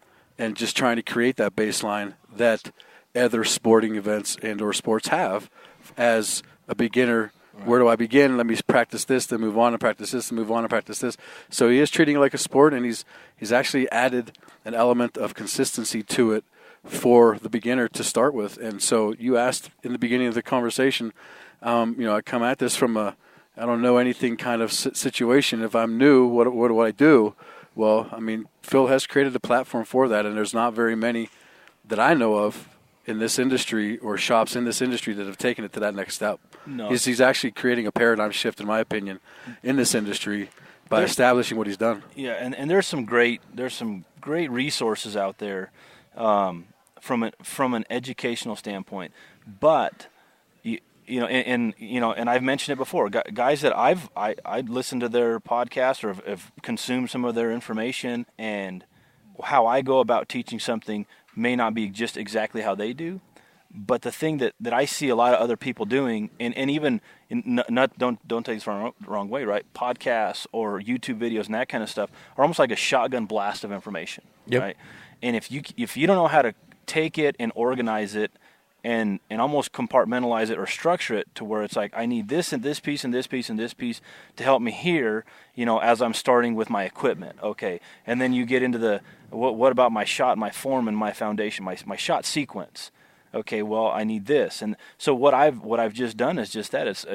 just trying to create that baseline that other sporting events and or sports have. As a beginner, where do I begin? Let me practice this, then move on and practice this, and move on and practice this. So he is treating it like a sport, and he's actually added an element of consistency to it for the beginner to start with. And so you asked in the beginning of the conversation, I come at this from I don't know anything kind of situation. If I'm new, what do I do? Well, I mean, Phil has created a platform for that, and there's not very many that I know of in this industry or shops in this industry that have taken it to that next step. No. He's actually creating a paradigm shift, in my opinion, in this industry by establishing what he's done. Yeah, and there's some great resources out there from an educational standpoint, but and I've mentioned it before. Guys that I've listened to their podcasts or have consumed some of their information, and how I go about teaching something may not be just exactly how they do, but the thing that I see a lot of other people doing, and even don't take this the wrong way, right? Podcasts or YouTube videos and that kind of stuff are almost like a shotgun blast of information, right? And if you don't know how to take it and organize it and almost compartmentalize it or structure it to where it's like, I need this and this piece and this piece and this piece to help me here, as I'm starting with my equipment. Okay. And then you get into the, what about my shot, my form, and my foundation, my shot sequence? Okay, well, I need this. And so what I've just done is just that. It's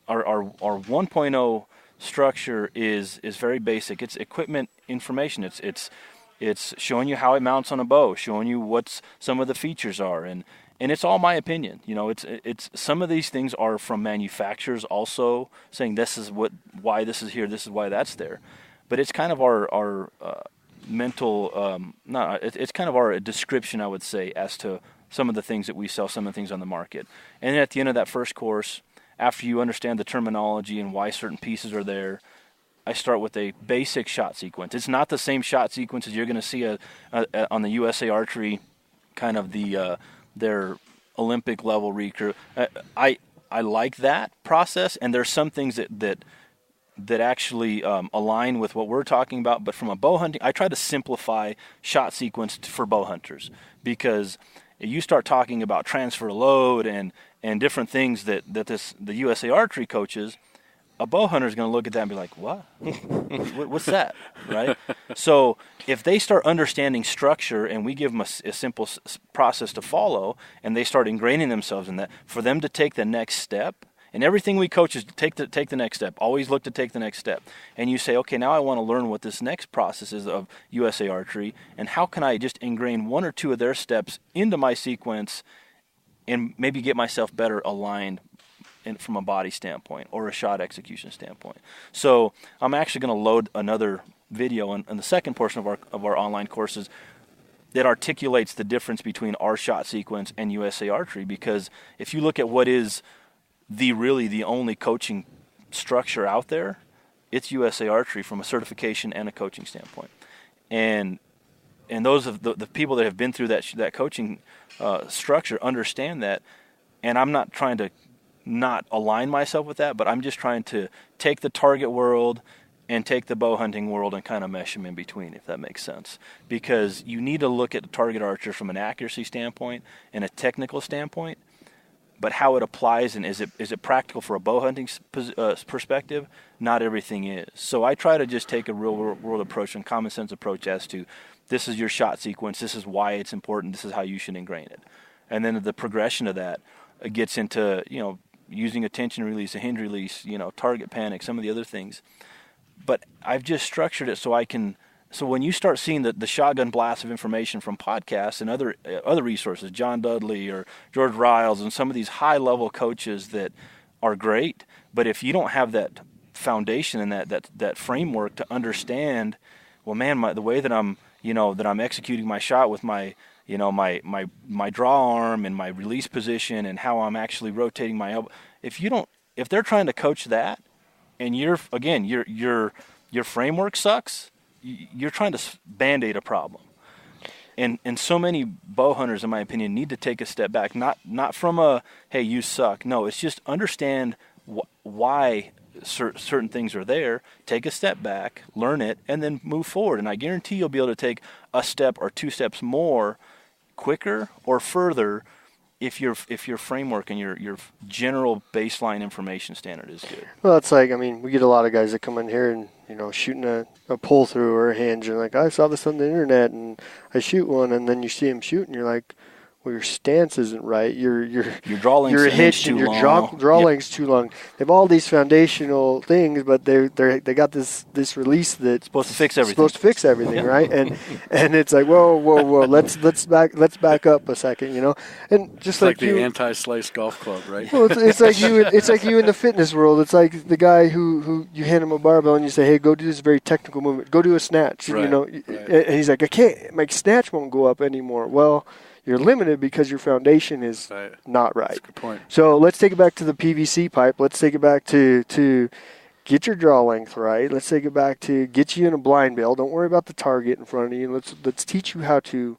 our 1.0 structure is very basic. It's equipment information. It's showing you how it mounts on a bow, showing you what some of the features are, and it's all my opinion. It's some of these things are from manufacturers also saying this is why this is here, this is why that's there. But it's kind of our mental, it's kind of our description, I would say, as to some of the things that we sell, some of the things on the market. And then at the end of that first course, after you understand the terminology and why certain pieces are there, I start with a basic shot sequence. It's not the same shot sequence as you're going to see on the USA Archery, kind of their Olympic level recruit. I like that process, and there's some things that actually align with what we're talking about. But from a bow hunting, I try to simplify shot sequence for bow hunters, because you start talking about transfer load and different things that the USA Archery coaches, a bow hunter is going to look at that and be like, what? What's that, right? So if they start understanding structure and we give them a simple process to follow, and they start ingraining themselves in that, for them to take the next step, and everything we coach is take the next step. Always look to take the next step. And you say, okay, now I want to learn what this next process is of USA Archery, and how can I just ingrain one or two of their steps into my sequence and maybe get myself better aligned from a body standpoint or a shot execution standpoint. So I'm actually going to load another video in the second portion of our online courses that articulates the difference between our shot sequence and USA Archery, because if you look at what is really the only coaching structure out there, it's USA Archery from a certification and a coaching standpoint. And those of the people that have been through that coaching structure understand that. And I'm not trying to not align myself with that, but I'm just trying to take the target world and take the bow hunting world and kind of mesh them in between, if that makes sense. Because you need to look at the target archer from an accuracy standpoint and a technical standpoint, but how it applies, and is it practical for a bow hunting perspective? Not everything is. So I try to just take a real world approach and common sense approach as to, this is your shot sequence, this is why it's important, this is how you should ingrain it. And then the progression of that gets into, using a tension release, a hinge release, target panic, some of the other things. But I've just structured it so when you start seeing the shotgun blast of information from podcasts and other resources, John Dudley or George Riles and some of these high-level coaches that are great, but if you don't have that foundation and that framework to understand, well, man, the way that I'm executing my shot with my my draw arm and my release position and how I'm actually rotating my elbow. If they're trying to coach that, and your framework sucks, you're trying to band-aid a problem. And so many bow hunters, in my opinion, need to take a step back, not from a, hey, you suck. No, it's just understand why certain things are there, take a step back, learn it, and then move forward. And I guarantee you'll be able to take a step or two steps more quicker or further if your framework and your general baseline information standard is good. Well, it's like, we get a lot of guys that come in here and, shooting a pull through or a hinge, and like, I saw this on the internet and I shoot one, and then you see him shoot and you're like, well, your stance isn't right. Your draw length's you're hitched and your draw length's too long. They have all these foundational things, but they got this release that's supposed to fix everything. Yep. Right? And it's like, whoa, let's back up a second, And just like the anti-slice golf club, right? Well, it's like you in the fitness world. It's like the guy who you hand him a barbell and you say, hey, go do this very technical movement. Go do a snatch. Right. And he's like, I can't. My snatch won't go up anymore. Well, you're limited because your foundation is not right. That's a good point. So let's take it back to the PVC pipe. Let's take it back to get your draw length right. Let's take it back to get you in a blind bail. Don't worry about the target in front of you. Let's teach you how to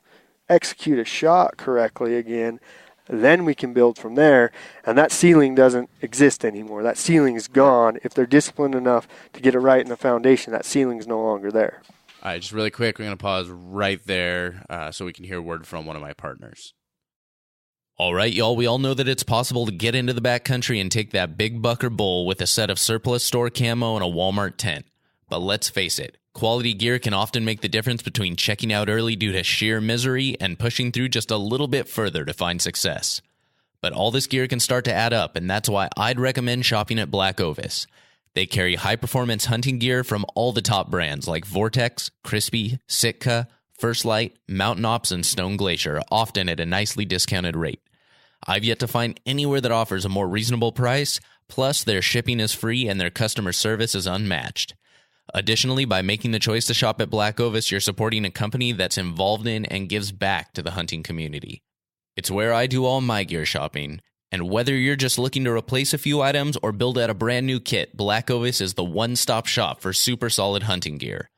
execute a shot correctly again. Then we can build from there. And that ceiling doesn't exist anymore. That ceiling is gone. If they're disciplined enough to get it right in the foundation, that ceiling is no longer there. All right, just really quick, we're going to pause right there so we can hear a word from one of my partners. All right, y'all, we all know that it's possible to get into the backcountry and take that big buck or bull with a set of surplus store camo and a Walmart tent. But let's face it, quality gear can often make the difference between checking out early due to sheer misery and pushing through just a little bit further to find success. But all this gear can start to add up, and that's why I'd recommend shopping at Black Ovis. They carry high-performance hunting gear from all the top brands like Vortex, Crispy, Sitka, First Light, Mountain Ops, and Stone Glacier, often at a nicely discounted rate. I've yet to find anywhere that offers a more reasonable price, plus their shipping is free and their customer service is unmatched. Additionally, by making the choice to shop at Black Ovis, you're supporting a company that's involved in and gives back to the hunting community. It's where I do all my gear shopping. And whether you're just looking to replace a few items or build out a brand new kit, Black Ovis is the one-stop shop for super solid hunting gear.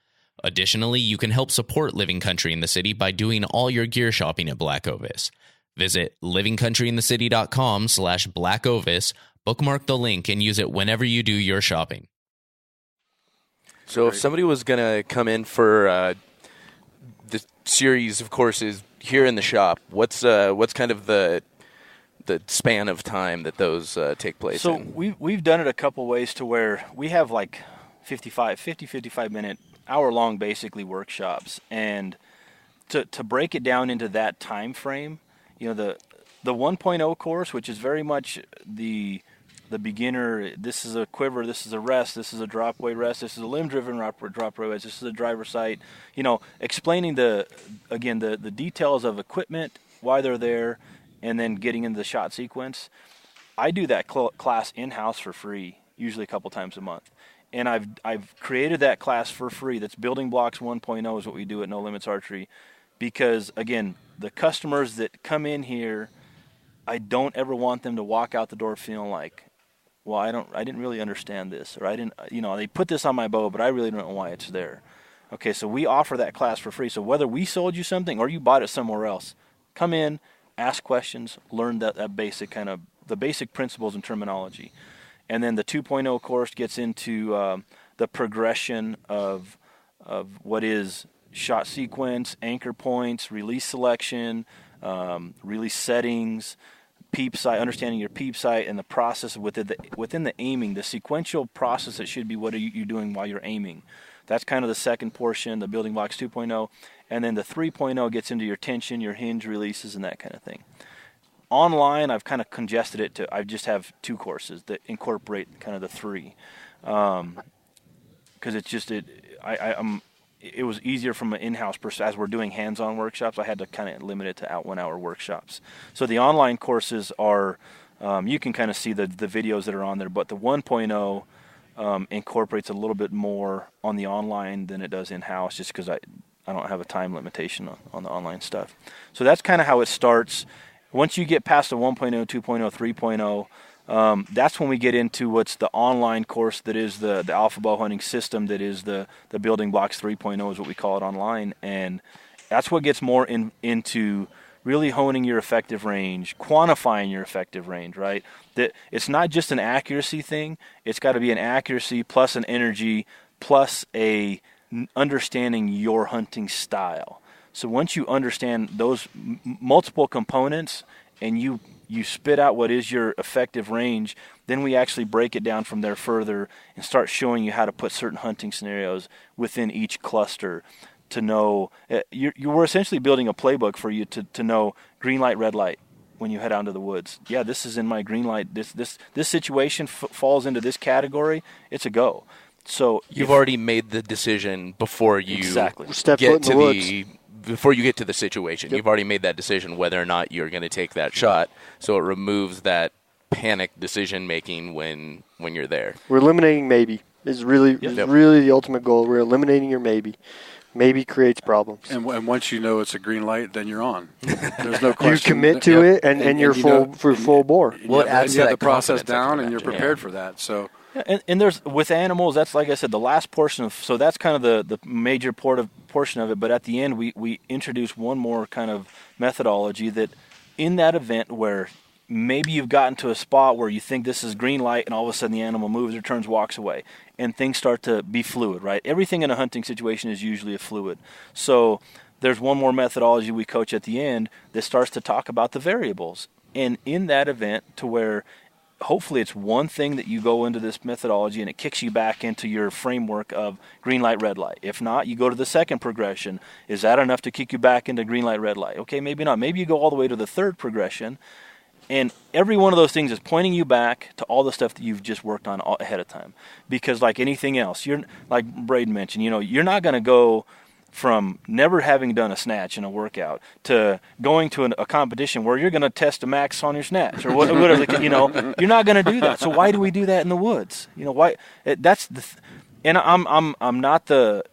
Additionally, you can help support Living Country in the City by doing all your gear shopping at Black Ovis. Visit livingcountryinthecity.com/blackovis, bookmark the link, and use it whenever you do your shopping. So if somebody was going to come in for the series of courses here in the shop, what's kind of the span of time that those take place So in? we've done it a couple ways to where we have like 55 minute, hour-long basically workshops. And to break it down into that time frame, the 1.0 course, which is very much the beginner, this is a quiver, this is a rest, this is a drop away rest, this is a limb-driven drop away rest, this is a driver sight, explaining the details of equipment, why they're there, and then getting into the shot sequence. I do that class in-house for free, usually a couple times a month. And I've created that class for free. That's Building Blocks 1.0 is what we do at No Limits Archery. Because, again, the customers that come in here, I don't ever want them to walk out the door feeling like, well, I didn't really understand this, or I didn't, they put this on my bow, but I really don't know why it's there. Okay, so we offer that class for free. So whether we sold you something or you bought it somewhere else, come in, ask questions, learn that basic the basic principles and terminology. And then the 2.0 course gets into the progression of what is shot sequence, anchor points, release selection, release settings, peep sight, understanding your peep sight, and the process within the aiming, the sequential process that should be what are you doing while you're aiming. That's kind of the second portion, the Building Blocks 2.0. And then the 3.0 gets into your tension, your hinge releases, and that kind of thing. Online, I've kind of congested it to, I just have 2 courses that incorporate kind of the 3. Because it's just, it was easier from an in-house perspective. As we're doing hands-on workshops, I had to kind of limit it to 1-hour workshops. So the online courses are, you can kind of see the videos that are on there, but the 1.0 incorporates a little bit more on the online than it does in-house, just because I don't have a time limitation on the online stuff. So that's kind of how it starts. Once you get past the 1.0, 2.0, 3.0, that's when we get into what's the online course that is the Alpha Bowhunting system, that is the Building Blocks 3.0 is what we call it online. And that's what gets more into really honing your effective range, quantifying your effective range, right? That it's not just an accuracy thing. It's got to be an accuracy plus an energy plus a understanding your hunting style. So once you understand those multiple components and you spit out what is your effective range, then we actually break it down from there further and start showing you how to put certain hunting scenarios within each cluster to know. You were essentially building a playbook for you to know green light, red light when you head out into the woods. Yeah, this is in my green light. This situation falls into this category. It's a go. So you've already made the decision before you exactly get to before you get to the situation. Yep. You've already made that decision whether or not you're going to take that shot. So it removes that panic decision making when you're there. We're eliminating maybe. Is really the ultimate goal. We're eliminating your maybe. Maybe creates problems. And once you know it's a green light, then you're on. There's no question. You commit to it, and you're full bore. Well, it adds you to have that the process confidence, down, and you're prepared for that. So. Yeah, and there's, with animals, that's, like I said, the last portion of, so that's kind of the major portion of it, but at the end we introduce one more kind of methodology that in that event where maybe you've gotten to a spot where you think this is green light and all of a sudden the animal moves or turns, walks away, and things start to be fluid, right? Everything in a hunting situation is usually a fluid. So there's one more methodology we coach at the end that starts to talk about the variables. And in that event to where hopefully it's one thing that you go into this methodology and it kicks you back into your framework of green light, red light. If not, you go to the second progression. Is that enough to kick you back into green light, red light? Okay, maybe not. Maybe you go all the way to the third progression. And every one of those things is pointing you back to all the stuff that you've just worked on ahead of time. Because like anything else, you're, like Braden mentioned, you're not going to go from never having done a snatch in a workout to going to a competition where you're going to test a max on your snatch or whatever. You're not going to do that. So why do we do that in the woods? Why? That's the. And I'm not the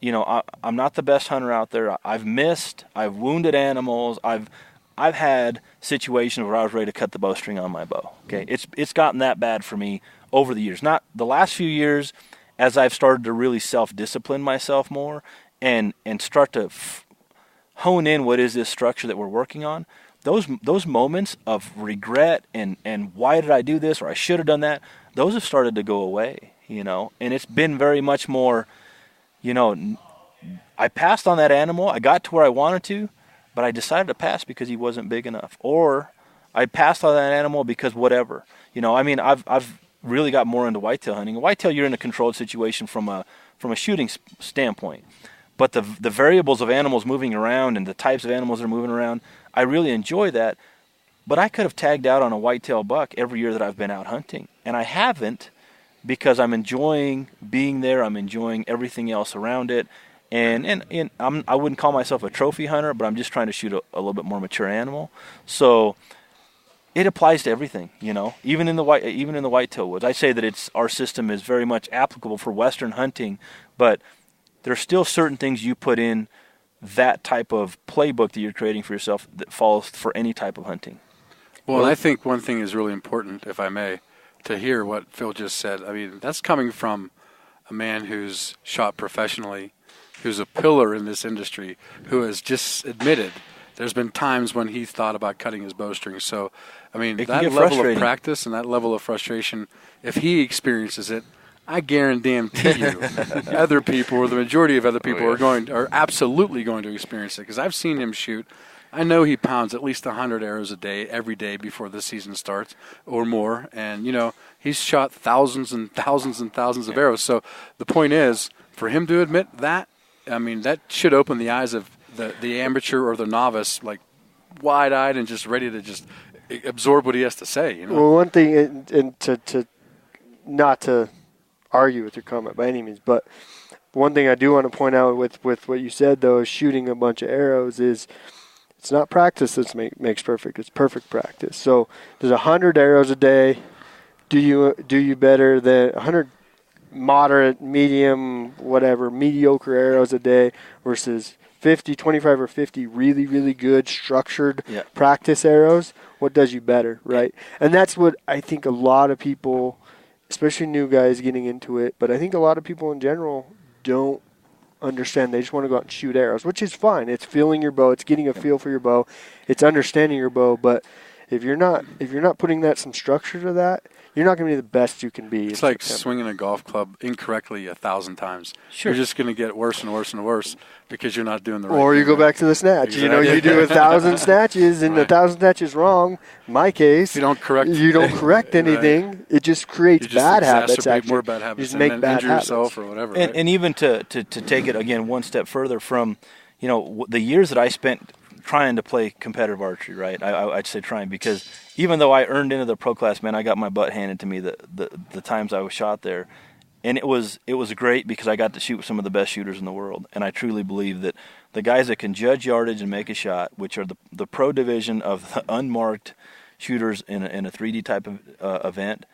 I'm not the best hunter out there. I've missed. I've wounded animals. I've had situations where I was ready to cut the bowstring on my bow. Okay, it's gotten that bad for me over the years. Not the last few years, as I've started to really self-discipline myself more. And start to hone in what is this structure that we're working on. those moments of regret and why did I do this, or I should have done that, those have started to go away, and it's been very much more, I passed on that animal, I got to where I wanted to, but I decided to pass because he wasn't big enough, or I passed on that animal because whatever, I've really got more into whitetail hunting. Whitetail, you're in a controlled situation from a shooting standpoint. But the variables of animals moving around and the types of animals that are moving around, I really enjoy that. But I could have tagged out on a whitetail buck every year that I've been out hunting. And I haven't, because I'm enjoying being there. I'm enjoying everything else around it. And I wouldn't call myself a trophy hunter, but I'm just trying to shoot a little bit more mature animal. So it applies to everything, even in the whitetail woods. I say that our system is very much applicable for Western hunting, but there's still certain things you put in that type of playbook that you're creating for yourself that falls for any type of hunting. Well, I think one thing is really important, if I may, to hear what Phil just said. I mean, that's coming from a man who's shot professionally, who's a pillar in this industry, who has just admitted there's been times when he thought about cutting his bowstring. So, I mean, that level of practice and that level of frustration, if he experiences it, I guarantee you, other people, or the majority of other people, are absolutely going to experience it. Because I've seen him shoot. I know he pounds at least 100 arrows a day, every day before the season starts, or more. And he's shot thousands and thousands and thousands of arrows. So the point is, for him to admit that, I mean, that should open the eyes of the amateur or the novice, like wide-eyed and just ready to just absorb what he has to say. Well, one thing, and to not to argue with your comment by any means, but one thing I do want to point out with what you said, though, is shooting a bunch of arrows is it's not practice that makes perfect. It's perfect practice. So there's 100 arrows a day. Do you better than 100 moderate, medium, whatever, mediocre arrows a day versus 50, 25 or 50 really, really good structured practice arrows? What does you better, right? And that's what I think a lot of people, especially new guys getting into it, but I think a lot of people in general don't understand. They just want to go out and shoot arrows, which is fine. It's feeling your bow. It's getting a feel for your bow. It's understanding your bow. But if you're not putting some structure to that, you're not going to be the best you can be. It's like swinging a golf club incorrectly 1,000 times. Sure. You're just going to get worse and worse and worse because you're not doing the right thing. Or you go back to the snatch. Exactly. You do 1,000 snatches and 1,000 snatches wrong. In my case, you don't correct anything. Right. It just creates bad habits. Actually, more bad habits. You just make bad habits. Yourself or whatever. And even to take it again one step further from, the years that I spent trying to play competitive archery, right? I'd say trying, because even though I earned into the pro class, man, I got my butt handed to me the times I was shot there. And it was great because I got to shoot with some of the best shooters in the world. And I truly believe that the guys that can judge yardage and make a shot, which are the pro division of the unmarked shooters in a 3D type of event,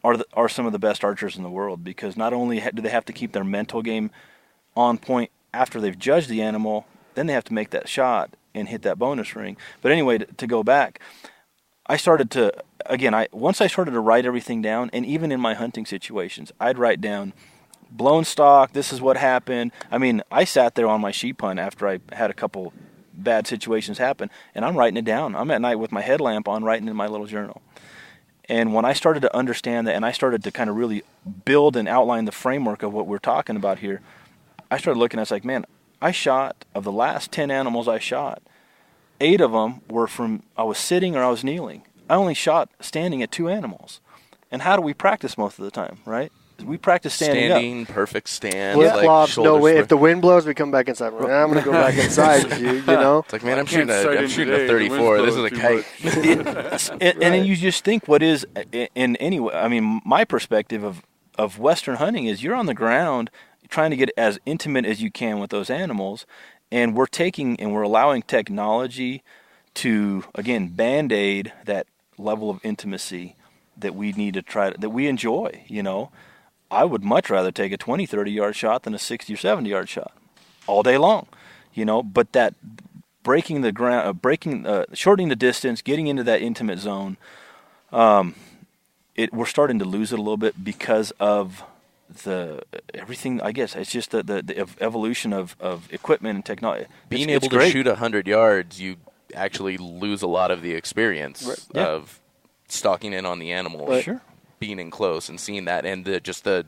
are some of the best archers in the world, because not only do they have to keep their mental game on point after they've judged the animal, then they have to make that shot and hit that bonus ring. But anyway, to go back, I started to, once I started to write everything down, and even in my hunting situations, I'd write down blown stock, this is what happened. I mean, I sat there on my sheep hunt after I had a couple bad situations happen, and I'm writing it down. I'm at night with my headlamp on, writing in my little journal. And when I started to understand that, and I started to kind of really build and outline the framework of what we're talking about here, I started looking, I was like, man, I shot, of the last 10 animals I shot, 8 of them were from I was sitting or I was kneeling. I only shot standing at 2 animals. And how do we practice most of the time, right? We practice standing up. Perfect stand. Flip-flops, no way. If the wind blows, we come back inside. I'm going to go back inside with you, It's like, man, I'm shooting a 34. This is a kite. And then you just think what is, in any way, I mean, my perspective of Western hunting is you're on the ground trying to get as intimate as you can with those animals, and we're allowing technology to, again, band-aid that level of intimacy that we need to that we enjoy, I would much rather take a 20, 30-yard shot than a 60 or 70-yard shot all day long, but that breaking the ground, shortening the distance, getting into that intimate zone, we're starting to lose it a little bit because of everything. I guess it's just the evolution of equipment and technology. Being able to shoot 100 yards, you actually lose a lot of the experience of stalking in on the animal, being in close and seeing that, and just the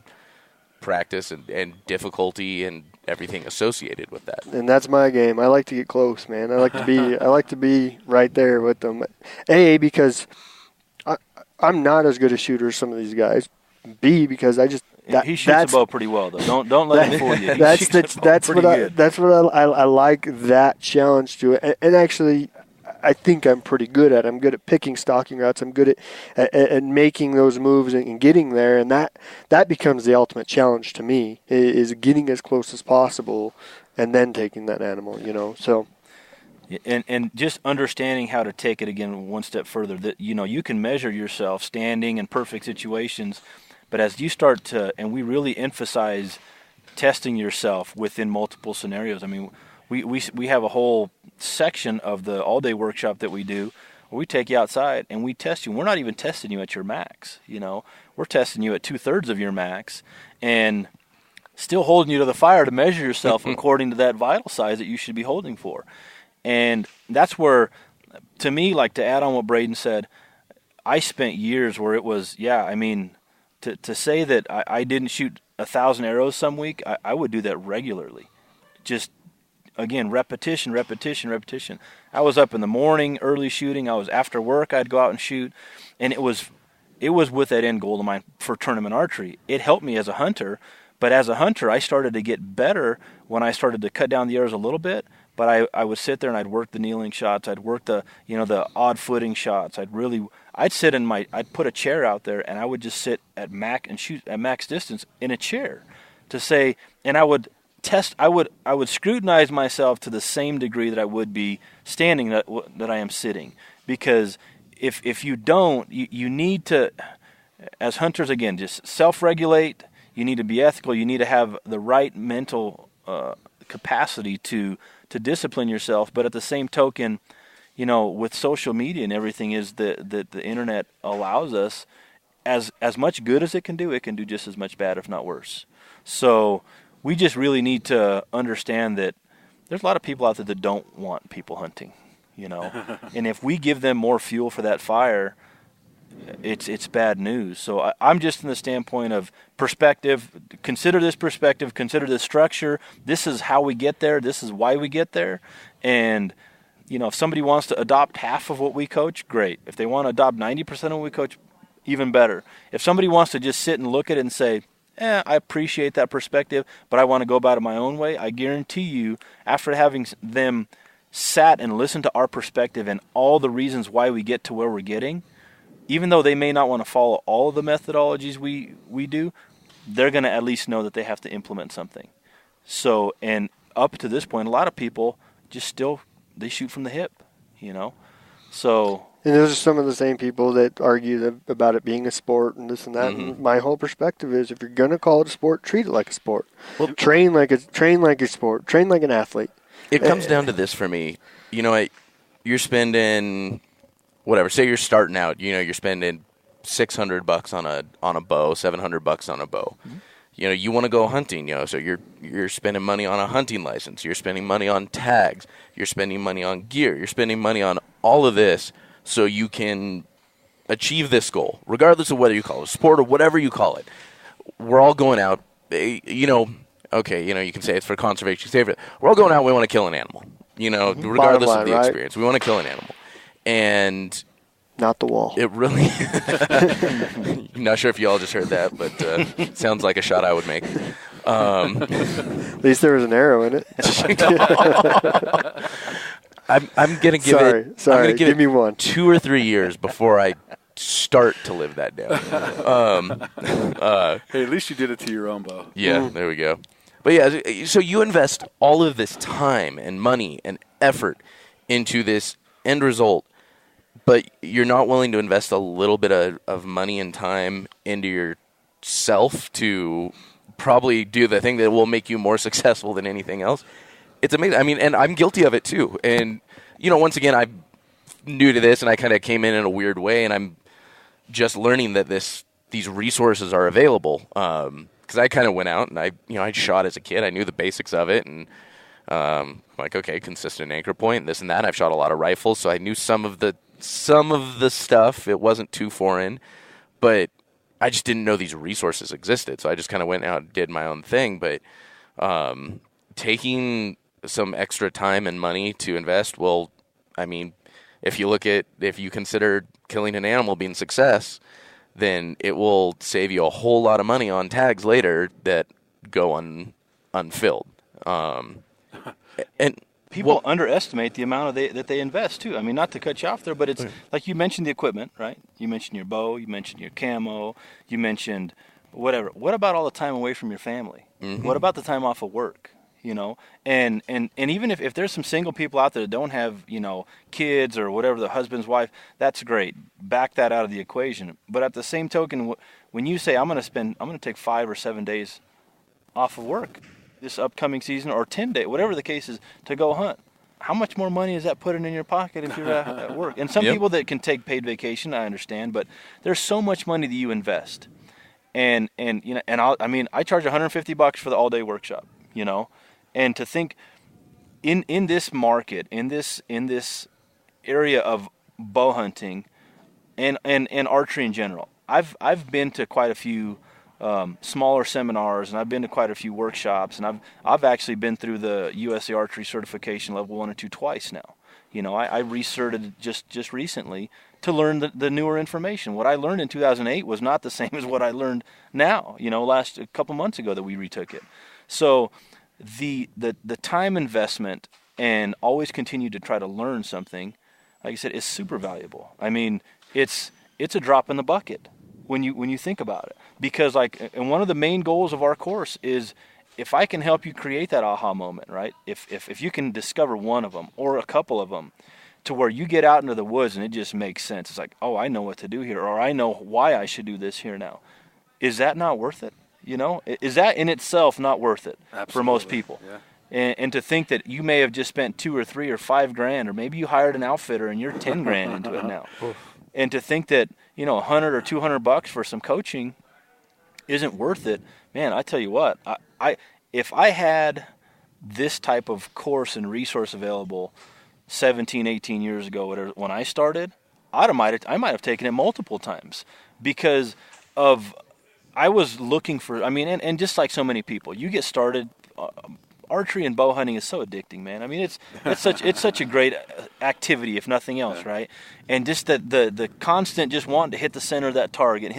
practice and difficulty and everything associated with that. And that's my game. I like to get close, man. I like to be right there with them. Because I'm not as good a shooter as some of these guys. B, because I just he shoots the bow pretty well, though. Don't let him fool you. That's what I like, that challenge to it. And actually, I think I'm pretty good at it. I'm good at picking stalking routes. I'm good at making those moves and getting there. And that becomes the ultimate challenge to me, is getting as close as possible and then taking that animal, so. And just understanding how to take it again one step further, that, you can measure yourself standing in perfect situations, but as you start to, and we really emphasize testing yourself within multiple scenarios. I mean, we have a whole section of the all-day workshop that we do where we take you outside and we test you. We're not even testing you at your max, We're testing you at 2/3 of your max and still holding you to the fire to measure yourself according to that vital size that you should be holding for. And that's where, to me, like to add on what Braden said, I spent years where it was, to say that I didn't shoot 1,000 arrows some week, I would do that regularly. Just, again, repetition. I was up in the morning, early shooting. I was after work, I'd go out and shoot. And it was with that end goal of mine for tournament archery. It helped me as a hunter, but as a hunter, I started to get better when I started to cut down the arrows a little bit. But I would sit there and I'd work the kneeling shots. I'd work the odd footing shots. I'd put a chair out there and I would just sit at max and shoot at max distance in a chair to say, and I would test. I would scrutinize myself to the same degree that I would be standing that I am sitting, because if you don't, you need to, as hunters, again, just self-regulate. You need to be ethical. You need to have the right mental capacity to discipline yourself, but at the same token, with social media and everything, is that the internet allows us, as much good as it can do just as much bad, if not worse. So we just really need to understand that there's a lot of people out there that don't want people hunting, and if we give them more fuel for that fire, it's bad news. So I'm just in the standpoint of perspective. Consider this perspective. Consider this structure. This is how we get there. This is why we get there. And, if somebody wants to adopt half of what we coach, great. If they want to adopt 90% of what we coach, even better. If somebody wants to just sit and look at it and say, I appreciate that perspective, but I want to go about it my own way, I guarantee you, after having them sat and listened to our perspective and all the reasons why we get to where we're getting, even though they may not want to follow all of the methodologies we do, they're going to at least know that they have to implement something. So, and up to this point, a lot of people just they shoot from the hip, So. And those are some of the same people that argue about it being a sport and this and that. Mm-hmm. And my whole perspective is, if you're going to call it a sport, treat it like a sport. Well, train like a sport. Train like an athlete. It comes down to this for me. You're spending, whatever, say you're starting out, you're spending $600 on a bow, $700 on a bow. Mm-hmm. You want to go hunting, so you're spending money on a hunting license, you're spending money on tags, you're spending money on gear, you're spending money on all of this so you can achieve this goal, regardless of whether you call it a sport or whatever you call it. We're all going out, okay, you can say it's for conservation, we're all going out, we want to kill an animal, regardless of the experience. We want to kill an animal. And not the wall. It really. Not sure if you all just heard that, but sounds like a shot I would make. At least there was an arrow in it. I'm gonna give it. Sorry. I'm gonna give me one. 2 or 3 years before I start to live that down. Hey, at least you did it to your own bow. Yeah, there we go. But yeah, so you invest all of this time and money and effort into this end result, but you're not willing to invest a little bit of money and time into yourself to probably do the thing that will make you more successful than anything else. It's amazing. I mean, and I'm guilty of it too. And, once again, I'm new to this and I kind of came in a weird way, and I'm just learning that these resources are available. Because I kind of went out and I shot as a kid. I knew the basics of it, and Like, okay, consistent anchor point, this and that. I've shot a lot of rifles, so I knew some of the stuff. It wasn't too foreign, but I just didn't know these resources existed. So I just kind of went out and did my own thing. But taking some extra time and money to invest, well, I mean, if you consider killing an animal being success, then it will save you a whole lot of money on tags later that go unfilled. And people underestimate the amount that they invest too. I mean, not to cut you off there, but it's like you mentioned the equipment, right? You mentioned your bow, you mentioned your camo, you mentioned whatever. What about all the time away from your family? Mm-hmm. What about the time off of work? You know, and even if there's some single people out there that don't have, you know, kids or whatever, the husband's wife, that's great. Back that out of the equation. But at the same token, when you say I'm going to take 5 or 7 days off of work this upcoming season, or 10 days, whatever the case is, to go hunt, how much more money is that putting in your pocket if you're at work? And some people that can take paid vacation, I understand, but there's so much money that you invest. And you know, and I charge $150 for the all-day workshop, you know. And to think in this market, in this area of bow hunting and archery in general, I've been to quite a few smaller seminars, and I've been to quite a few workshops, and I've actually been through the USA Archery Certification Level 1 and 2 twice now. You know, I recerted just recently to learn the newer information. What I learned in 2008 was not the same as what I learned now. You know, a couple months ago that we retook it. So the time investment and always continue to try to learn something, like I said, is super valuable. I mean, it's a drop in the bucket when you think about it, because and one of the main goals of our course is, if I can help you create that aha moment, right? If you can discover one of them or a couple of them, to where you get out into the woods and it just makes sense. It's like, oh, I know what to do here, or I know why I should do this here now. Is that not worth it? You know, is that in itself not worth it? Absolutely. For most people? Yeah. And to think that you may have just spent $2 or $3 or $5,000, or maybe you hired an outfitter and you're $10,000 into it now. And to think that, you know, $100 or $200 for some coaching isn't worth it, man. I tell you what, if I had this type of course and resource available 17, 18 years ago, whatever, when I started, I might have taken it multiple times, because of I was looking for, I mean, and just like so many people, you get started, archery and bow hunting is so addicting, man. I mean, it's such a great activity, if nothing else, right? And just the constant just wanting to hit the center of that target,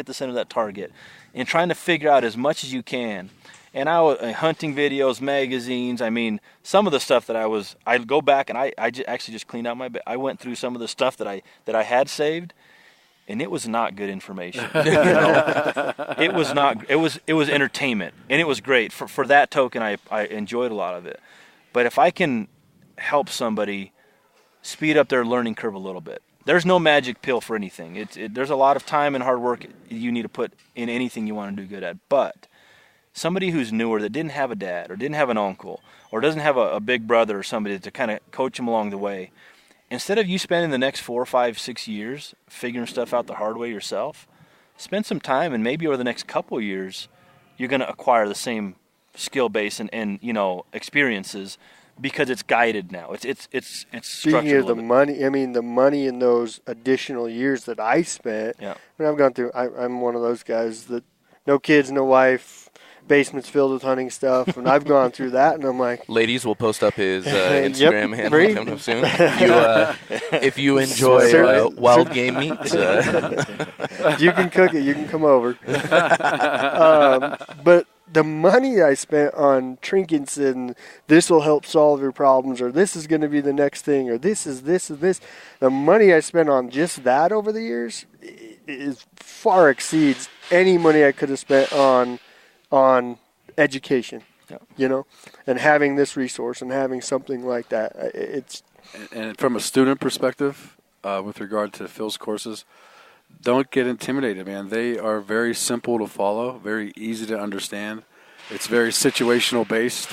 and trying to figure out as much as you can. And hunting videos, magazines, I mean, some of the stuff that I'd go back and I actually just cleaned out I went through some of the stuff that I had saved, and it was not good information. You know? It was not. It was entertainment, and it was great. For that token, I enjoyed a lot of it. But if I can help somebody speed up their learning curve a little bit, there's no magic pill for anything. There's a lot of time and hard work you need to put in anything you want to do good at. But somebody who's newer, that didn't have a dad or didn't have an uncle or doesn't have a big brother or somebody to kind of coach them along the way, instead of you spending the next 4, 5, 6 years figuring stuff out the hard way yourself, spend some time, and maybe over the next couple of years, you're going to acquire the same skill base and you know, experiences, because it's guided now. It's structured. Speaking of the money, I mean, the money in those additional years that I spent. Yeah. I mean, I've gone through. I'm one of those guys that no kids, no wife. Basement's filled with hunting stuff, and I've gone through that, and I'm like... Ladies, we'll post up his Instagram handle coming up soon. If you enjoy wild game meat. You can cook it. You can come over. But the money I spent on trinkets and this will help solve your problems, or this is going to be the next thing, or this is this, the money I spent on just that over the years far exceeds any money I could have spent on education, you know, and having this resource and having something like that. And from a student perspective, with regard to Phil's courses, don't get intimidated, man. They are very simple to follow, very easy to understand. It's very situational based,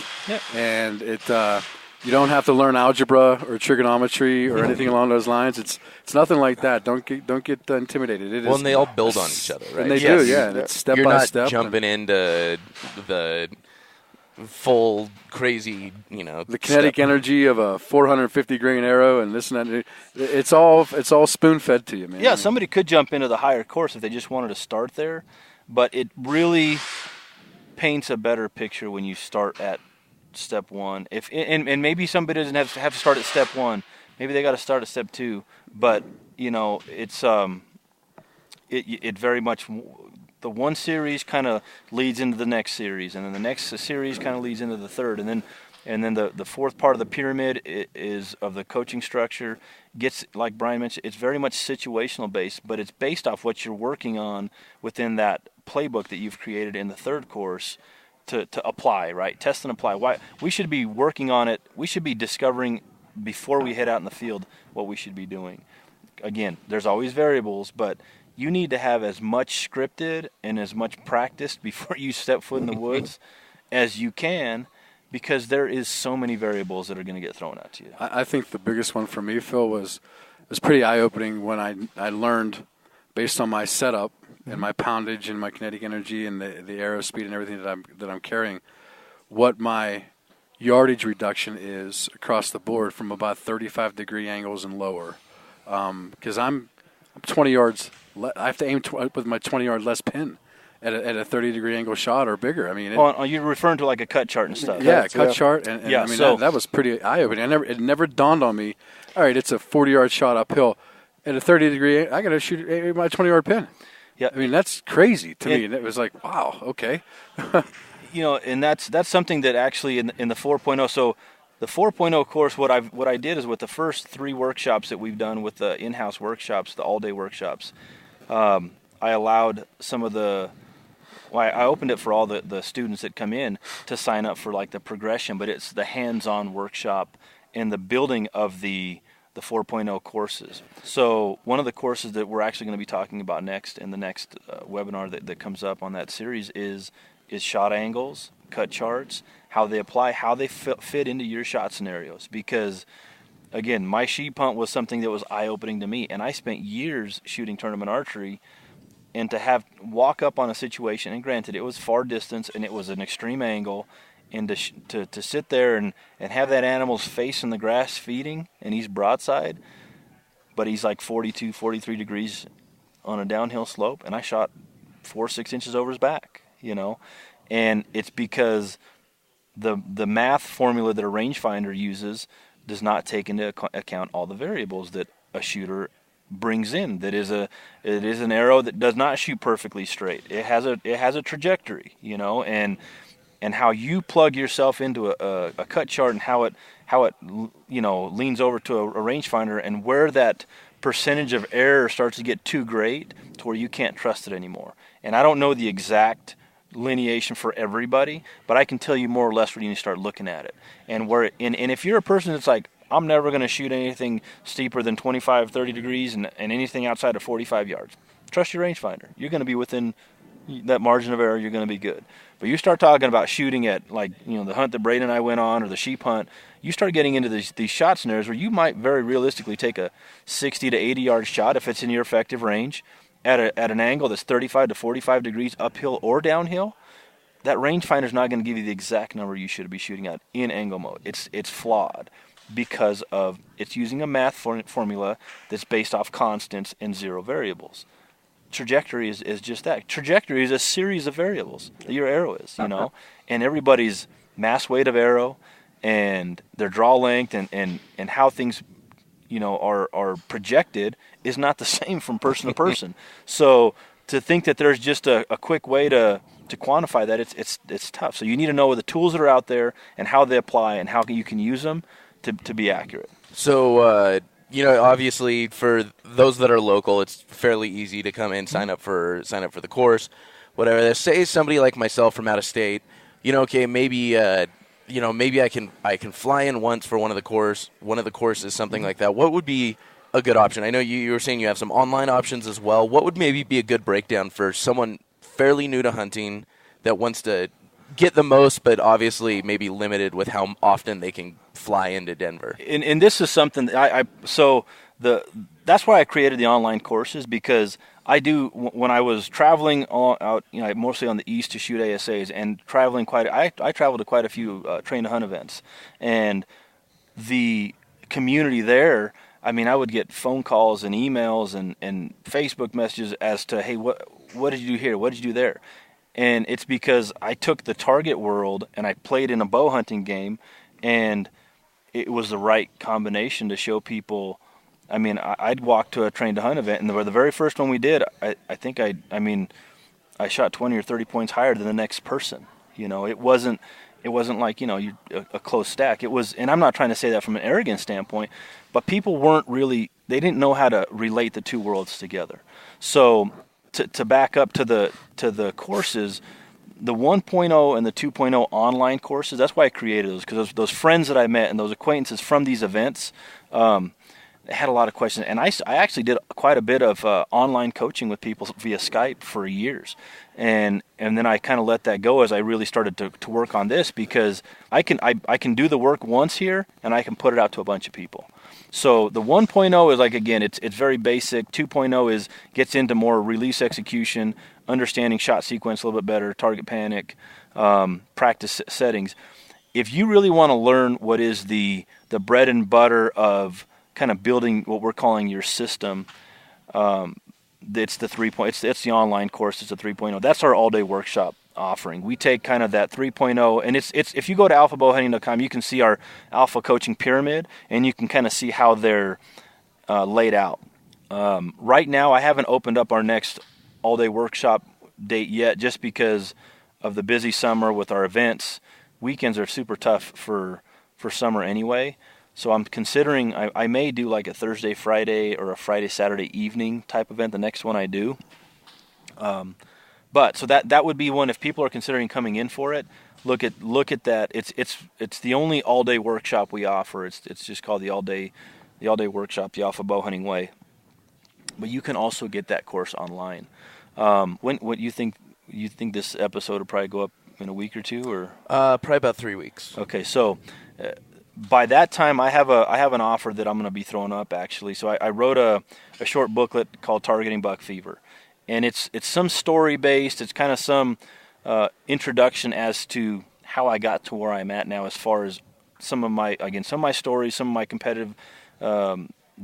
and you don't have to learn algebra or trigonometry or anything along those lines. It's nothing like that. Don't get intimidated. And they all build on each other, right? And they do, yeah. And it's step You're by not step. Jumping into the full crazy, you know. The kinetic energy of a 450 grain arrow and this and that. It's all spoon fed to you, man. Yeah, somebody could jump into the higher course if they just wanted to start there, but it really paints a better picture when you start at step one. And maybe somebody doesn't have to start at step one. Maybe they got to start at step two. But you know, it's it very much. The one series kind of leads into the next series, and then the next series kind of leads into the third, and then the fourth part of the pyramid is of the coaching structure gets, like Brian mentioned, it's very much situational based, but it's based off what you're working on within that playbook that you've created in the third course to apply, right? Test and apply. Why we should be working on it. We should be discovering before we head out in the field what we should be doing. Again, there's always variables, but you need to have as much scripted and as much practiced before you step foot in the woods as you can, because there is so many variables that are going to get thrown at you. I think the biggest one for me, Phil, was pretty eye-opening when I learned, based on my setup and my poundage and my kinetic energy and the arrow speed and everything that I'm carrying, what my yardage reduction is across the board from about 35-degree angles and lower. Because I'm 20 yards. I have to aim with my 20-yard less pin at a 30-degree angle shot or bigger. I mean, you're referring to like a cut chart and stuff. Yeah, cut chart, and yeah, I mean so that was pretty eye-opening. It never dawned on me. All right, it's a 40-yard shot uphill at a 30-degree. I got to shoot my 20-yard pin. Yeah, I mean that's crazy to me. And it was like, wow, okay. You know, and that's something that actually in the 4.0. So the 4.0 course, what I did is with the first 3 workshops that we've done with the in-house workshops, the all-day workshops. I allowed some of I opened it for all the students that come in to sign up for like the progression, but it's the hands-on workshop and the building of the 4.0 courses. So one of the courses that we're actually going to be talking about next in the next webinar that comes up on that series is shot angles, cut charts, how they apply, how they fit into your shot scenarios. Because again, my sheep hunt was something that was eye-opening to me, and I spent years shooting tournament archery, and to walk up on a situation, and granted, it was far distance, and it was an extreme angle, and to sit there and have that animal's face in the grass feeding, and he's broadside, but he's like 42, 43 degrees on a downhill slope, and I shot 4-6 inches over his back, you know, and it's because the math formula that a rangefinder uses does not take into account all the variables that a shooter brings in. It is an arrow that does not shoot perfectly straight. It has a trajectory, you know, and how you plug yourself into a cut chart and how it you know leans over to a rangefinder, and where that percentage of error starts to get too great to where you can't trust it anymore. And I don't know the exact lineation for everybody, but I can tell you more or less where you need to start looking at it. And if you're a person that's like, I'm never going to shoot anything steeper than 25, 30 degrees and anything outside of 45 yards, trust your rangefinder. You're going to be within that margin of error. You're going to be good. But you start talking about shooting at, like, you know, the hunt that Braden and I went on, or the sheep hunt, you start getting into these shot scenarios where you might very realistically take a 60 to 80 yard shot if it's in your effective range at an angle that's 35 to 45 degrees uphill or downhill. That rangefinder's not going to give you the exact number you should be shooting at in angle mode. It's flawed because of it's using a math formula that's based off constants and 0 variables. Trajectory is just that. Trajectory is a series of variables that your arrow is, you know, and everybody's mass weight of arrow and their draw length and how things, you know, are projected is not the same from person to person. So to think that there's just a quick way to quantify that, it's tough. So you need to know the tools that are out there and how they apply and how you can use them to be accurate. So, you know, obviously for those that are local, it's fairly easy to come in, sign up for the course, whatever. Say somebody like myself from out of state, you know, okay, maybe, you know, maybe I can fly in once for one of the courses, something like that. What would be a good option? I know you were saying you have some online options as well. What would maybe be a good breakdown for someone fairly new to hunting that wants to get the most, but obviously maybe limited with how often they can fly into Denver? And this is something that so that's why I created the online courses, because when I was traveling out, mostly on the east to shoot ASAs, and traveling I traveled to quite a few train to hunt events, and the community there, I mean, I would get phone calls and emails and Facebook messages as to, hey, what did you do here? What did you do there? And it's because I took the target world and I played in a bow hunting game, and it was the right combination to show people. I mean, I'd walk to a train to hunt event, and the very first one we did, I shot 20 or 30 points higher than the next person. It wasn't like, a close stack. It was, and I'm not trying to say that from an arrogant standpoint, but people they didn't know how to relate the two worlds together. So to back up to the courses, the 1.0 and the 2.0 online courses, that's why I created those, because those friends that I met and those acquaintances from these events, had a lot of questions, and I actually did quite a bit of online coaching with people via Skype for years, and then I kind of let that go as I really started to work on this, because I can do the work once here, and I can put it out to a bunch of people. So the 1.0 is like, again, it's very basic. 2.0 gets into more release execution, understanding shot sequence a little bit better, target panic, practice settings. If you really want to learn what is the bread and butter of kind of building what we're calling your system, it's the 3.0. It's the online course. It's a 3.0. That's our all-day workshop offering. We take kind of that 3.0, and it's if you go to alphabowhunting.com, you can see our alpha coaching pyramid, and you can kind of see how they're laid out. Right now, I haven't opened up our next all-day workshop date yet, just because of the busy summer with our events. Weekends are super tough for summer anyway. So I'm considering I may do like a Thursday, Friday, or a Friday, Saturday evening type event, the next one I do. But so that would be one, if people are considering coming in for it, look at that. It's the only all-day workshop we offer. It's just called the all-day workshop, the Alpha Bowhunting Way. But you can also get that course online. What you think this episode will probably go up in a week or two, or probably about 3 weeks. Okay, so by that time, I have an offer that I'm going to be throwing up, actually. So I wrote a short booklet called Targeting Buck Fever, and it's some story based. It's kind of some introduction as to how I got to where I'm at now, as far as some of my stories, some of my competitive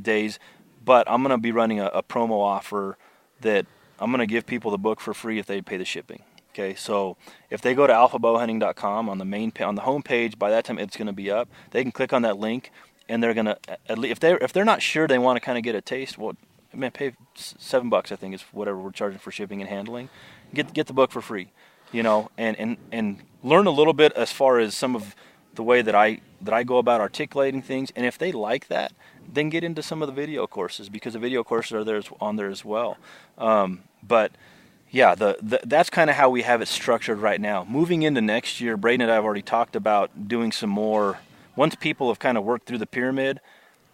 days. But I'm going to be running a promo offer that I'm going to give people the book for free if they pay the shipping. Okay, so if they go to alphabowhunting.com on the home page, by that time it's going to be up. They can click on that link, and they're going to, at least if they're not sure, they want to kind of get a taste. Well, I mean, pay $7, I think, is whatever we're charging for shipping and handling. Get the book for free, and learn a little bit as far as some of the way that I go about articulating things. And if they like that, then get into some of the video courses, because the video courses are on there as well. But yeah, that's kind of how we have it structured right now. Moving into next year, Braden and I have already talked about doing some more. Once people have kind of worked through the pyramid,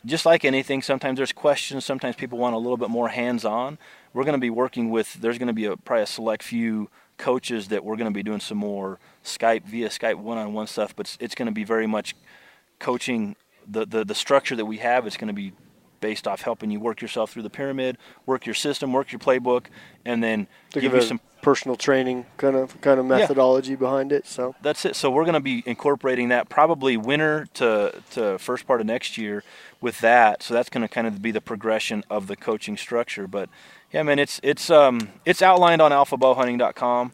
just like anything, sometimes there's questions, sometimes people want a little bit more hands-on. We're going to be working with, there's going to be probably a select few coaches that we're going to be doing some more via Skype one-on-one stuff, but it's going to be very much coaching the structure that we have. It's going to be based off helping you work yourself through the pyramid, work your system, work your playbook, and then give you some personal training kind of methodology behind it. So that's it. So we're going to be incorporating that probably winter to first part of next year with that. So that's going to kind of be the progression of the coaching structure. But yeah, man, it's outlined on alphabowhunting.com.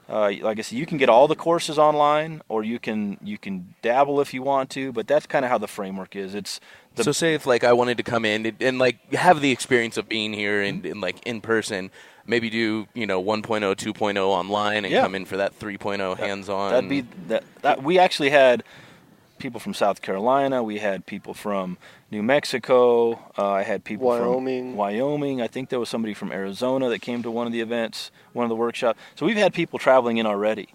Like I said, you can get all the courses online, or you can dabble if you want to, but that's kind of how the framework is. So say if like I wanted to come in and like have the experience of being here and like in person, maybe do 1.0, 2.0 online and come in for that 3.0 hands-on. That'd be that. We actually had people from South Carolina. We had people from New Mexico. I had people from Wyoming. I think there was somebody from Arizona that came to one of the events, one of the workshops. So we've had people traveling in already.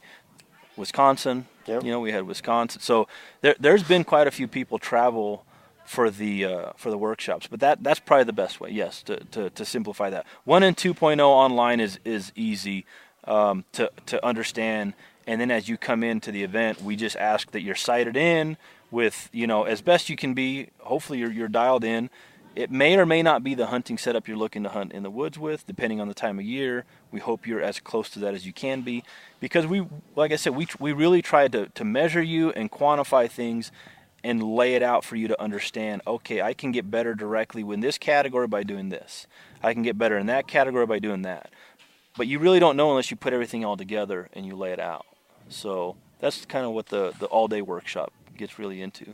Wisconsin, we had Wisconsin. So there's been quite a few people travel for the workshops, but that's probably the best way. Yes, to simplify that. 1 and 2.0 online is easy to understand. And then as you come into the event, we just ask that you're sighted in with, as best you can be. Hopefully you're dialed in, It may or may not be the hunting setup you're looking to hunt in the woods with, depending on the time of year. We hope you're as close to that as you can be, because like I said, we really tried to measure you and quantify things and lay it out for you to understand, okay, I can get better directly in this category by doing this. I can get better in that category by doing that. But you really don't know unless you put everything all together and you lay it out. So that's kind of what the all-day workshop gets really into.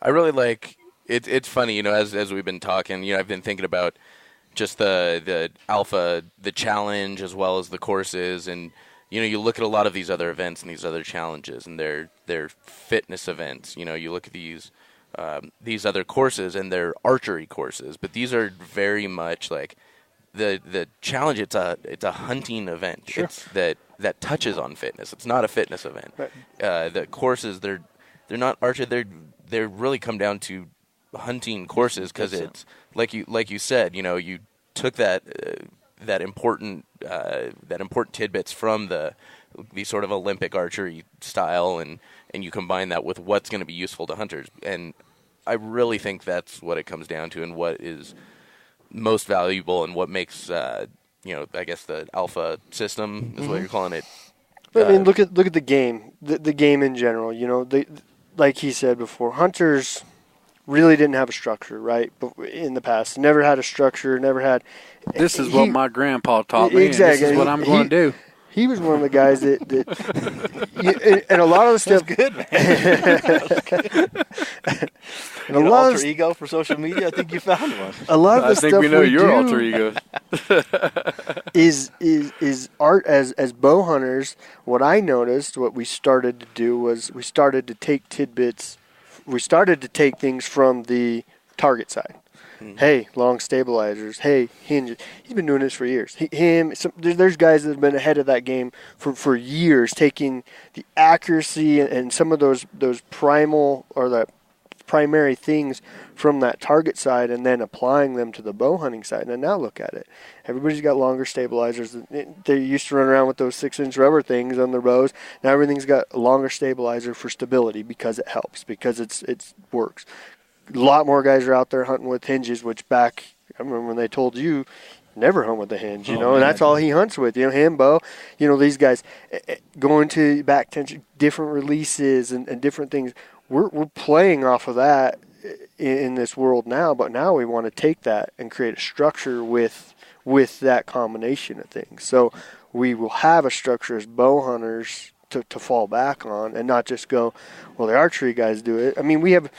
I really like it. It's funny, as we've been talking, I've been thinking about just the Alpha, the challenge, as well as the courses, and you look at a lot of these other events and these other challenges, and they're fitness events. You look at these other courses, and they're archery courses, but these are very much like the challenge. It's a hunting event. Sure. It's that touches on fitness. It's not a fitness event. Right. The courses, they're not archery. They really come down to hunting courses, because it's like you said. You took that important tidbits from the sort of Olympic archery style, and you combine that with what's going to be useful to hunters. And I really think that's what it comes down to, and what is most valuable, and what makes I guess the Alpha system is what you're calling it. I mean, look at the game, the game in general. Like he said before, hunters really didn't have a structure, right? But in the past, never had a structure, never had. This is what my grandpa taught me. Exactly. And this is what I'm going to do. He was one of the guys that and a lot of the stuff. That's good, man. And a An lot alter of ego for social media. I think you found one. a lot of the I stuff think we know your do alter ego. is art as bow hunters. What I noticed, what we started to do was we started to take tidbits. We started to take things from the target side. Hey, long stabilizers. Hey, hinges. He's been doing this for years. There's guys that have been ahead of that game for years, taking the accuracy and some of those primal or the primary things from that target side, and then applying them to the bow hunting side. And now look at it. Everybody's got longer stabilizers. They used to run around with those 6-inch rubber things on their bows. Now everything's got a longer stabilizer for stability, because it helps, because it works. A lot more guys are out there hunting with hinges, which I remember when they told you, never hunt with a hinge, and that's all he hunts with, him, Bo, these guys going to back tension, different releases and different things. We're playing off of that in this world now, but now we want to take that and create a structure with that combination of things. So we will have a structure as bow hunters to fall back on, and not just go, well, the archery guys do it. I mean,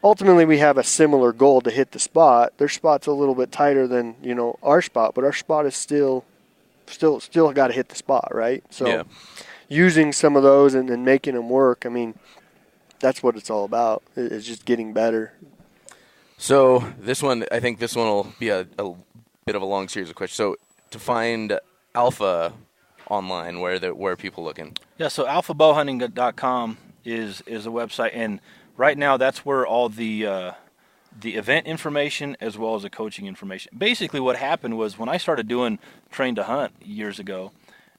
ultimately, we have a similar goal to hit the spot. Their spot's a little bit tighter than our spot, but our spot is still got to hit the spot, right? So, using some of those and then making them work. I mean, that's what it's all about. It's just getting better. So I think this one will be a bit of a long series of questions. So to find Alpha online, where are people looking? Yeah, so alphabowhunting.com is a website, and right now that's where all the event information as well as the coaching information. Basically, what happened was when I started doing Train to Hunt years ago,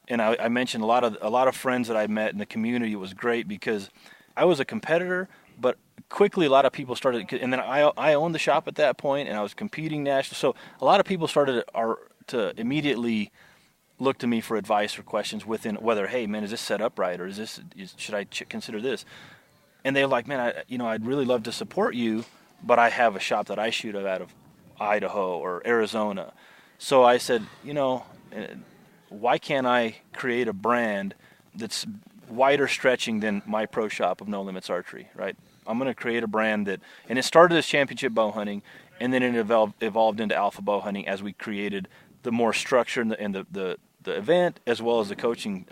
and I mentioned a lot of friends that I met in the community. It was great because I was a competitor, but quickly a lot of people started, and then I owned the shop at that point, and I was competing nationally. So a lot of people started to immediately look to me for advice or questions within whether, hey man, is this set up right, or should I consider this? And they're like, man, I'd really love to support you, but I have a shop that I shoot out of Idaho or Arizona. So I said, why can't I create a brand that's wider stretching than my pro shop of No Limits Archery, right? I'm going to create a brand and it started as Championship Bow Hunting, and then it evolved into Alpha Bowhunting as we created the more structure and the event as well as the coaching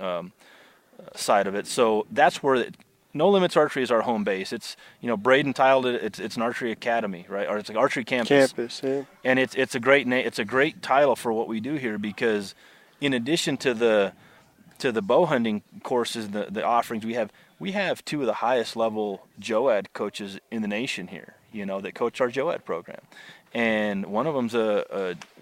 side of it. So that's where No Limits Archery is our home base. It's Braden titled it. It's an archery academy, right? Or it's an archery campus. Yeah. And it's a great name. It's a great title for what we do here, because in addition to the bow hunting courses, the offerings, we have two of the highest level JOAD coaches in the nation here, that coach our JOAD program, and one of them's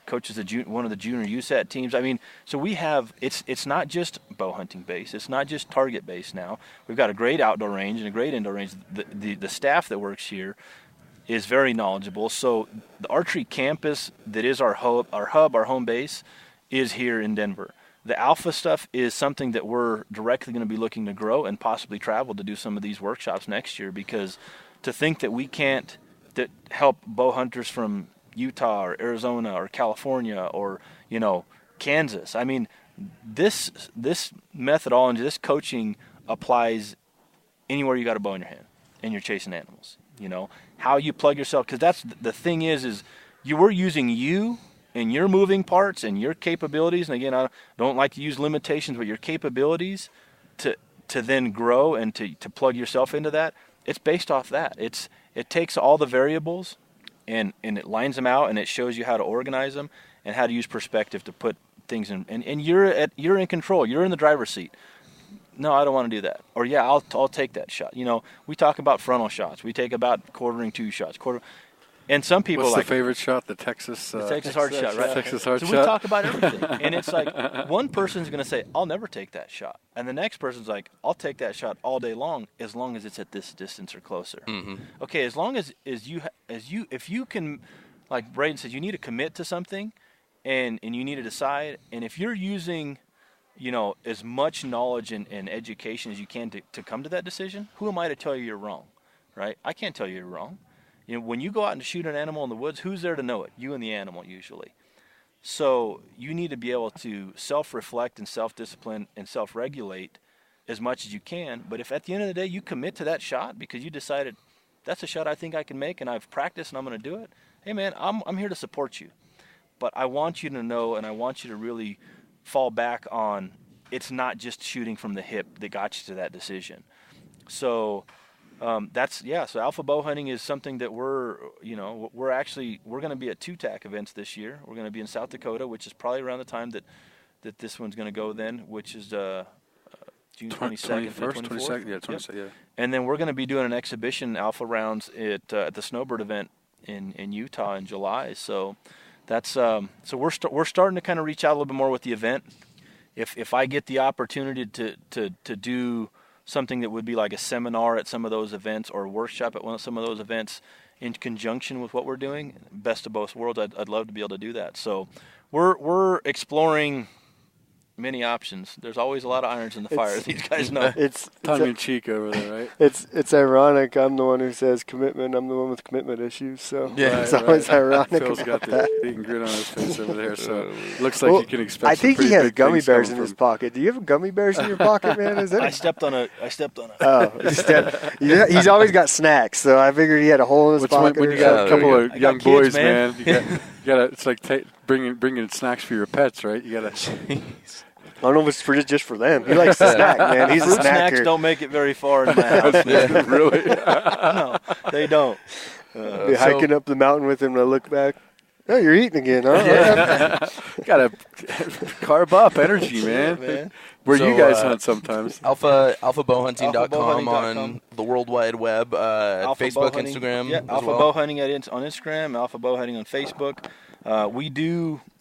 coaches one of the junior USAT teams. I mean, so we have it's not just bow hunting based, it's not just target based. Now we've got a great outdoor range and a great indoor range. The staff that works here is very knowledgeable. So the archery campus that is our home base, is here in Denver. The Alpha stuff is something that we're directly going to be looking to grow and possibly travel to do some of these workshops next year, because to think that we can't help bow hunters from Utah or Arizona or California or, Kansas. I mean, this methodology, this coaching applies anywhere you got a bow in your hand and you're chasing animals. How you plug yourself, because that's the thing is we're using you and your moving parts and your capabilities. And again, I don't like to use limitations, but your capabilities to then grow and to plug yourself into that. It's based off that. It takes all the variables and it lines them out, and it shows you how to organize them and how to use perspective to put things in. And you're in control. You're in the driver's seat. No, I don't want to do that. Or yeah, I'll take that shot. We talk about frontal shots. We take about quartering two shots. And some people What's the favorite shot? The Texas hard shot, right? Texas hard shot. So we talk about everything. And it's like one person's going to say, I'll never take that shot. And the next person's like, I'll take that shot all day long as it's at this distance or closer. Mm-hmm. Okay, as long as if you can, like Braden said, you need to commit to something and you need to decide. And if you're using, as much knowledge and education as you can to come to that decision, who am I to tell you you're wrong, right? I can't tell you you're wrong. When you go out and shoot an animal in the woods, who's there to know it? You and the animal, usually. So you need to be able to self-reflect and self-discipline and self-regulate as much as you can. But if at the end of the day you commit to that shot because you decided that's a shot I think I can make and I've practiced and I'm going to do it, hey, man, I'm here to support you. But I want you to know, and I want you to really fall back on, it's not just shooting from the hip that got you to that decision. So so Alpha Bowhunting is something that we're going to be at 2 TAC events this year. We're going to be in South Dakota, which is probably around the time that this one's going to go then, which is June 22nd, 22nd, yeah, 22nd, yep. yeah. And then we're going to be doing an exhibition Alpha rounds at the Snowbird event in Utah in July. So that's so we're starting to kind of reach out a little bit more with the event. If I get the opportunity to do something that would be like a seminar at some of those events or a workshop at some of those events in conjunction with what we're doing, best of both worlds, I'd love to be able to do that. So we're exploring many options. There's always a lot of irons in the fire. These guys know. It's tongue-in-cheek over there, right? It's ironic. I'm the one who says commitment. I'm the one with commitment issues. So yeah, it's always ironic. Phil's got the eating grin on his face over there, so looks like you can expect. I think he has gummy bears in his pocket. Do you have gummy bears in your pocket, man? Is that? I stepped on a. Oh, he's always got snacks, so I figured he had a hole in his pocket. When you got a couple of young boys, man, you got to. It's like bringing snacks for your pets, right? You got to. I don't know if it's just for them. He likes to snack, man. He's a snacker. Snacks don't make it very far in my house. Really? No, they don't. Be hiking up the mountain with him, and I look back. Oh, you're eating again, huh? Yeah. Got to carb up energy, man. Where you guys hunt sometimes? AlphaBowhunting.com on the World Wide Web, Facebook, Instagram. Yeah, Alpha Bowhunting on Instagram, Alpha Bowhunting on Facebook.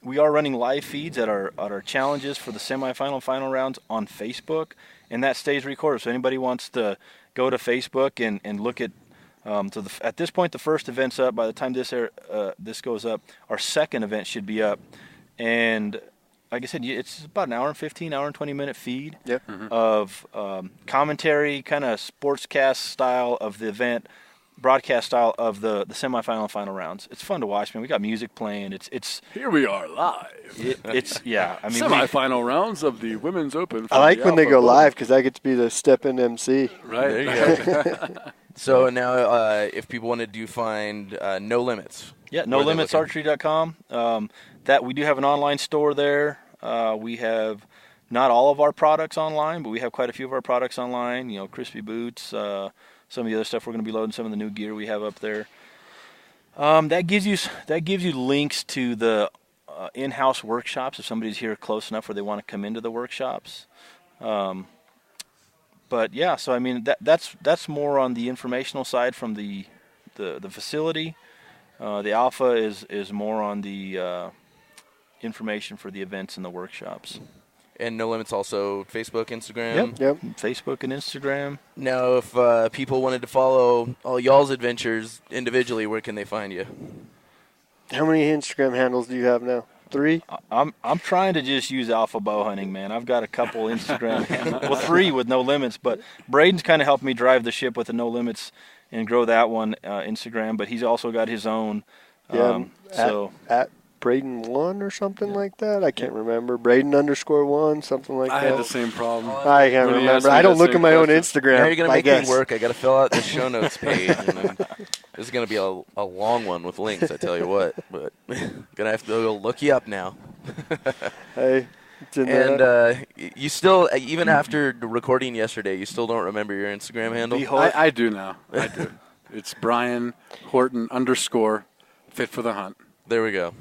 We are running live feeds at our challenges for the semifinal and final rounds on Facebook, and that stays recorded. So anybody wants to go to Facebook and look at. At this point, the first event's up. By the time this goes up, our second event should be up, and like I said, it's about an hour and 20-minute feed of commentary, kind of sportscast style of the event. Broadcast style of the semifinal and final rounds. It's fun to watch, man. We got music playing. It's here we are live. It's yeah. I mean, semifinal rounds of the Women's Open. I like when they go live because I get to be the step-in MC. Right. There you go. So now, if people wanted to find No Limits, NoLimitsArchery.com. That we do have an online store there. We have not all of our products online, but we have quite a few of our products online. Crispy boots. Some of the other stuff we're going to be loading, some of the new gear we have up there. That gives you links to the in-house workshops if somebody's here close enough where they want to come into the workshops. But yeah, so I mean that's more on the informational side from the facility. The Alpha is more on the information for the events and the workshops. And No Limits also Facebook, Instagram? Yep. Facebook and Instagram. Now, if people wanted to follow all y'all's adventures individually, where can they find you? How many Instagram handles do you have now? 3? I'm trying to just use Alpha Bowhunting, man. I've got a couple Instagram handles. Well, 3 with No Limits, but Braden's kind of helped me drive the ship with the No Limits and grow that one, Instagram, but he's also got his own. At Braden 1 or something like that. I can't remember. Braden _1, something like that. I had the same problem. I can't remember. I don't look at my own Instagram. Now you're going to make me work. I got to fill out the show notes page. And then this is going to be a long one with links, I tell you what. But going to have to go look you up now. Hey. And you still, even after recording yesterday, you still don't remember your Instagram handle? I do now. I do. It's Brian Horton _ Fit for the Hunt. There we go.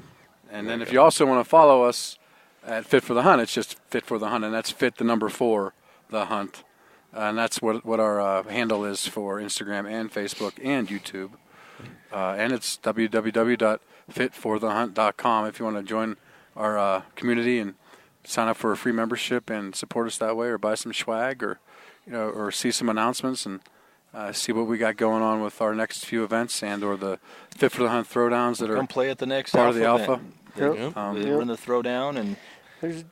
And then if you also want to follow us at Fit for the Hunt, it's just Fit for the Hunt, and that's Fit the number 4, the Hunt. And that's what our handle is for Instagram and Facebook and YouTube. And it's www.fitforthehunt.com if you want to join our community and sign up for a free membership and support us that way, or buy some swag, or or see some announcements and see what we got going on with our next few events or the Fit for the Hunt throwdowns that Come play at the next part of the Alpha. Event. We're in the throwdown, and there's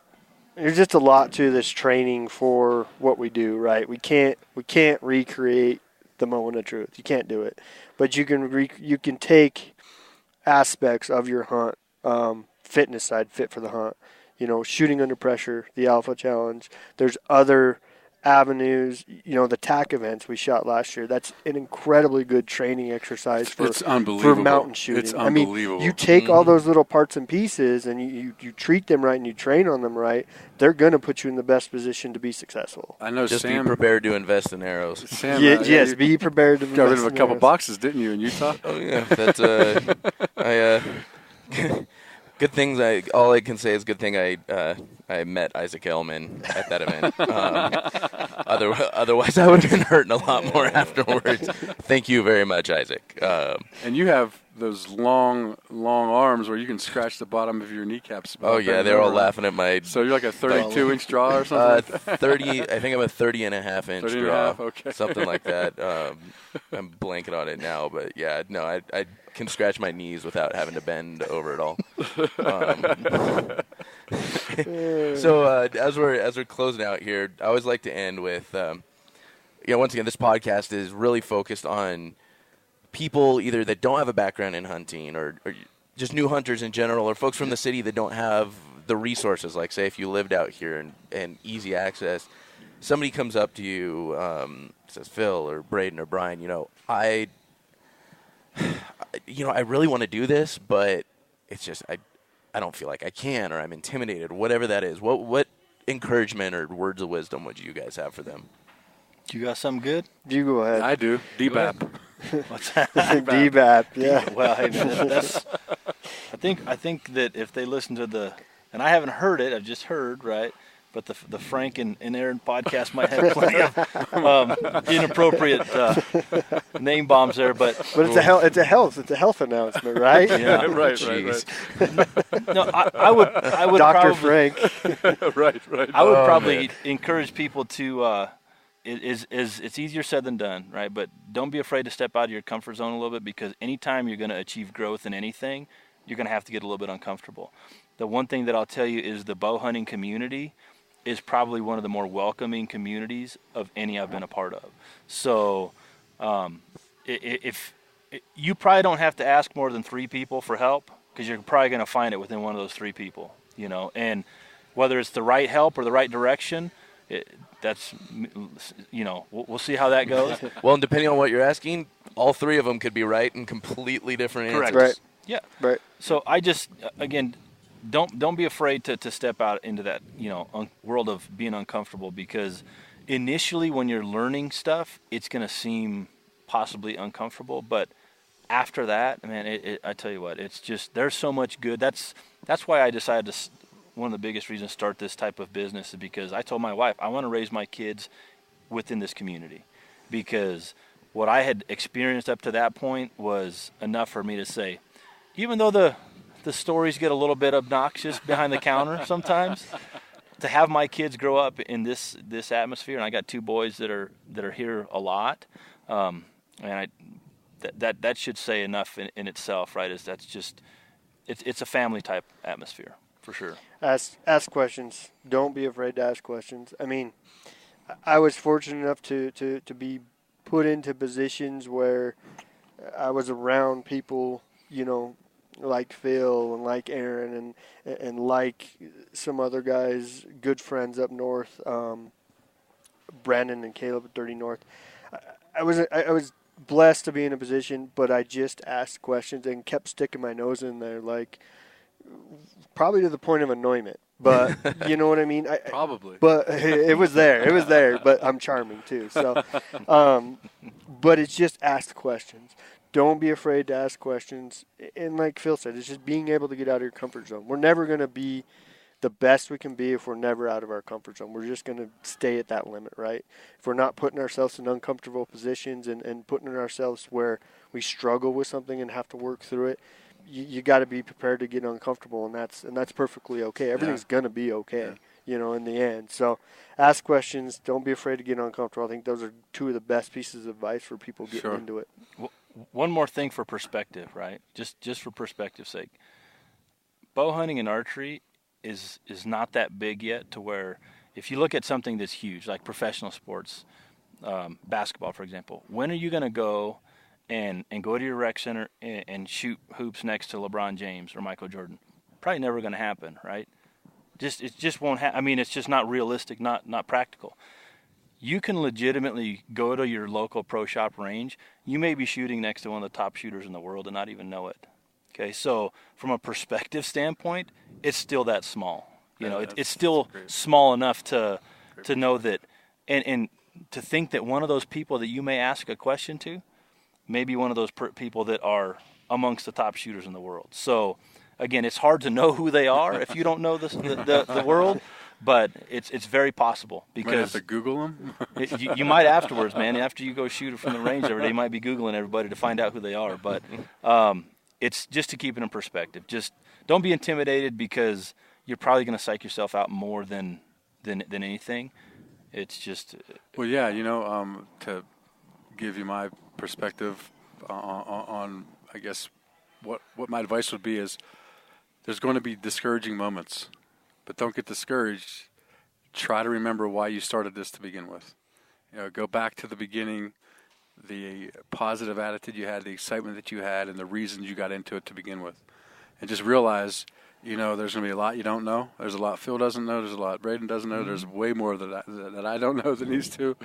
just a lot to this training for what we do, right? We can't recreate the moment of truth. You can't do it, but you can take aspects of your hunt, fitness side, Fit for the Hunt. Shooting under pressure, the Alpha Challenge. There's other avenues, the TAC events we shot last year. That's an incredibly good training exercise for mountain shooting. It's unbelievable. You take all those little parts and pieces and you treat them right and you train on them right, they're going to put you in the best position to be successful. I know. Just Sam, be prepared to invest in arrows. Sam, yes, be prepared to invest got rid of a couple arrows. boxes, didn't you, in Utah? Oh, yeah. That's good things. All I can say is good thing I met Isaac Elman at that event. Otherwise, I would have been hurting a lot more afterwards. Thank you very much, Isaac. And you have those long arms where you can scratch the bottom of your kneecaps. Oh yeah, they're all laughing at my. So you're like a 32-inch draw or something. 30. I think I'm a 30.5-inch draw. Okay. Something like that. I'm blanking on it now, but yeah, no, I can scratch my knees without having to bend over at all. So as we're closing out here, I always like to end with, once again, this podcast is really focused on people either that don't have a background in hunting or just new hunters in general, or folks from the city that don't have the resources. Like, say, if you lived out here and easy access, somebody comes up to you, says, Phil or Braden or Brian, I really want to do this, but it's just I don't feel like I can, or I'm intimidated, whatever that is. What encouragement or words of wisdom would you guys have for them? You got something good? You go ahead. I do. DBAP. What's that? DBAP, yeah. Well, hey, man, that's. I think that if they listen to and I haven't heard it, I've just heard, right? But the Frank and Aaron podcast might have plenty of inappropriate name bombs there, but it's a health announcement, right? Yeah, right. No, I would Dr. probably, Frank. right. I would probably encourage people to. It's easier said than done, right? But don't be afraid to step out of your comfort zone a little bit, because anytime you're going to achieve growth in anything, you're going to have to get a little bit uncomfortable. The one thing that I'll tell you is the bow hunting community is probably one of the more welcoming communities of any I've been a part of. So if you probably don't have to ask more than 3 people for help, because you're probably going to find it within one of those 3 people, and whether it's the right help or the right direction, we'll see how that goes. Well, and depending on what you're asking, all 3 of them could be right and completely different answers. Correct. Right. Yeah. Right. So I just, again, don't be afraid to step out into that, world of being uncomfortable, because initially when you're learning stuff, it's going to seem possibly uncomfortable, but after that, man, I tell you what, it's just, there's so much good. That's why I decided to, one of the biggest reasons to start this type of business is because I told my wife, I want to raise my kids within this community, because what I had experienced up to that point was enough for me to say, even though the stories get a little bit obnoxious behind the counter sometimes, to have my kids grow up in this atmosphere, and I got 2 boys that are here a lot, and that should say enough in itself, right? Is that's just it's a family type atmosphere for sure. Ask questions. Don't be afraid to ask questions. I mean, I was fortunate enough to be put into positions where I was around people, like Phil and like Aaron and like some other guys, good friends up north, Brandon and Caleb at 30 North. I was blessed to be in a position, but I just asked questions and kept sticking my nose in there, like probably to the point of annoyment. But you know what I mean? Probably. But it was there. It was there. But I'm charming too. So, but it's just ask questions. Don't be afraid to ask questions. And like Phil said, it's just being able to get out of your comfort zone. We're never going to be the best we can be if we're never out of our comfort zone. We're just going to stay at that limit, right? If we're not putting ourselves in uncomfortable positions and putting ourselves where we struggle with something and have to work through it, you got to be prepared to get uncomfortable, and that's perfectly okay. Everything's going to be okay, in the end. So ask questions. Don't be afraid to get uncomfortable. I think those are 2 of the best pieces of advice for people getting into it. Well, one more thing for perspective, right? Just for perspective's sake. Bow hunting and archery is not that big yet to where if you look at something that's huge, like professional sports, basketball, for example, when are you going to go and go to your rec center and shoot hoops next to LeBron James or Michael Jordan? Probably never going to happen, right? It just won't happen. I mean, it's just not realistic, not practical. You can legitimately go to your local pro shop range. You may be shooting next to one of the top shooters in the world and not even know it. Okay, so from a perspective standpoint, it's still that small. It's still small enough to know that, and to think that one of those people that you may ask a question to, maybe one of those people that are amongst the top shooters in the world. So, again, it's hard to know who they are if you don't know the world, but it's very possible because might have to Google them. you might afterwards, man. After you go shoot it from the range every day, you might be Googling everybody to find out who they are. But it's just to keep it in perspective. Just don't be intimidated because you're probably going to psych yourself out more than anything. It's just well, yeah, to give you my perspective on I guess what my advice would be is there's going to be discouraging moments, but don't get discouraged. Try to remember why you started this to begin with. Go back to the beginning, the positive attitude you had, the excitement that you had, and the reasons you got into it to begin with, and just realize there's going to be a lot you don't know. There's a lot Phil doesn't know. There's a lot Braden doesn't know. There's way more that I don't know than these two,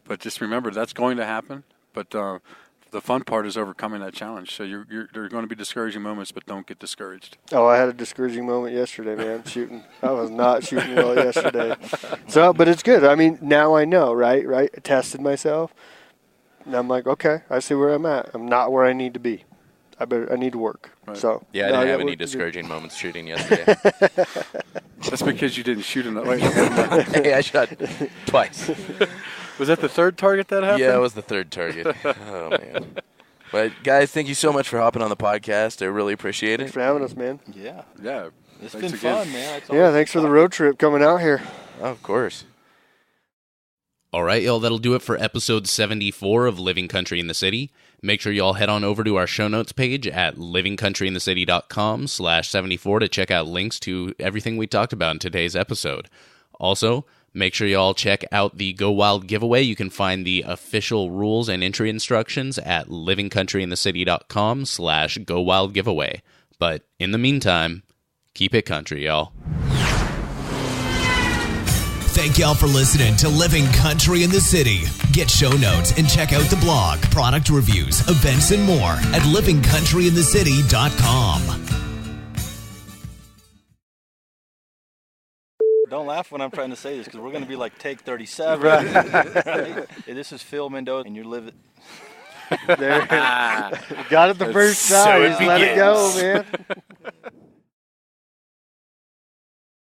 but just remember that's going to happen. But the fun part is overcoming that challenge. So there are going to be discouraging moments, but don't get discouraged. Oh, I had a discouraging moment yesterday, man, shooting. I was not shooting well yesterday. So, but it's good. I mean, now I know, right? I tested myself. And I'm like, okay, I see where I'm at. I'm not where I need to be. I need to work. Right. So yeah, I didn't have any discouraging moments shooting yesterday. That's because you didn't shoot enough. Hey, I shot twice. Was that the third target that happened? Yeah, it was the third target. Oh, man. But, guys, thank you so much for hopping on the podcast. I really appreciate it. Thanks for having us, man. Yeah. It's Thanks been again. fun, man. Yeah, thanks for the road trip coming out here. Oh, of course. All right, y'all, that'll do it for episode 74 of Living Country in the City. Make sure y'all head on over to our show notes page at livingcountryinthecity.com/74 to check out links to everything we talked about in today's episode. Also, make sure y'all check out the Go Wild giveaway. You can find the official rules and entry instructions at livingcountryinthecity.com/Go Wild giveaway. But in the meantime, keep it country, y'all. Thank y'all for listening to Living Country in the City. Get show notes and check out the blog, product reviews, events, and more at livingcountryinthecity.com. Don't laugh when I'm trying to say this because we're going to be like take 37. Right? This is Phil Mendoza, and you're living. There. Got it the first time. Just let it go, man.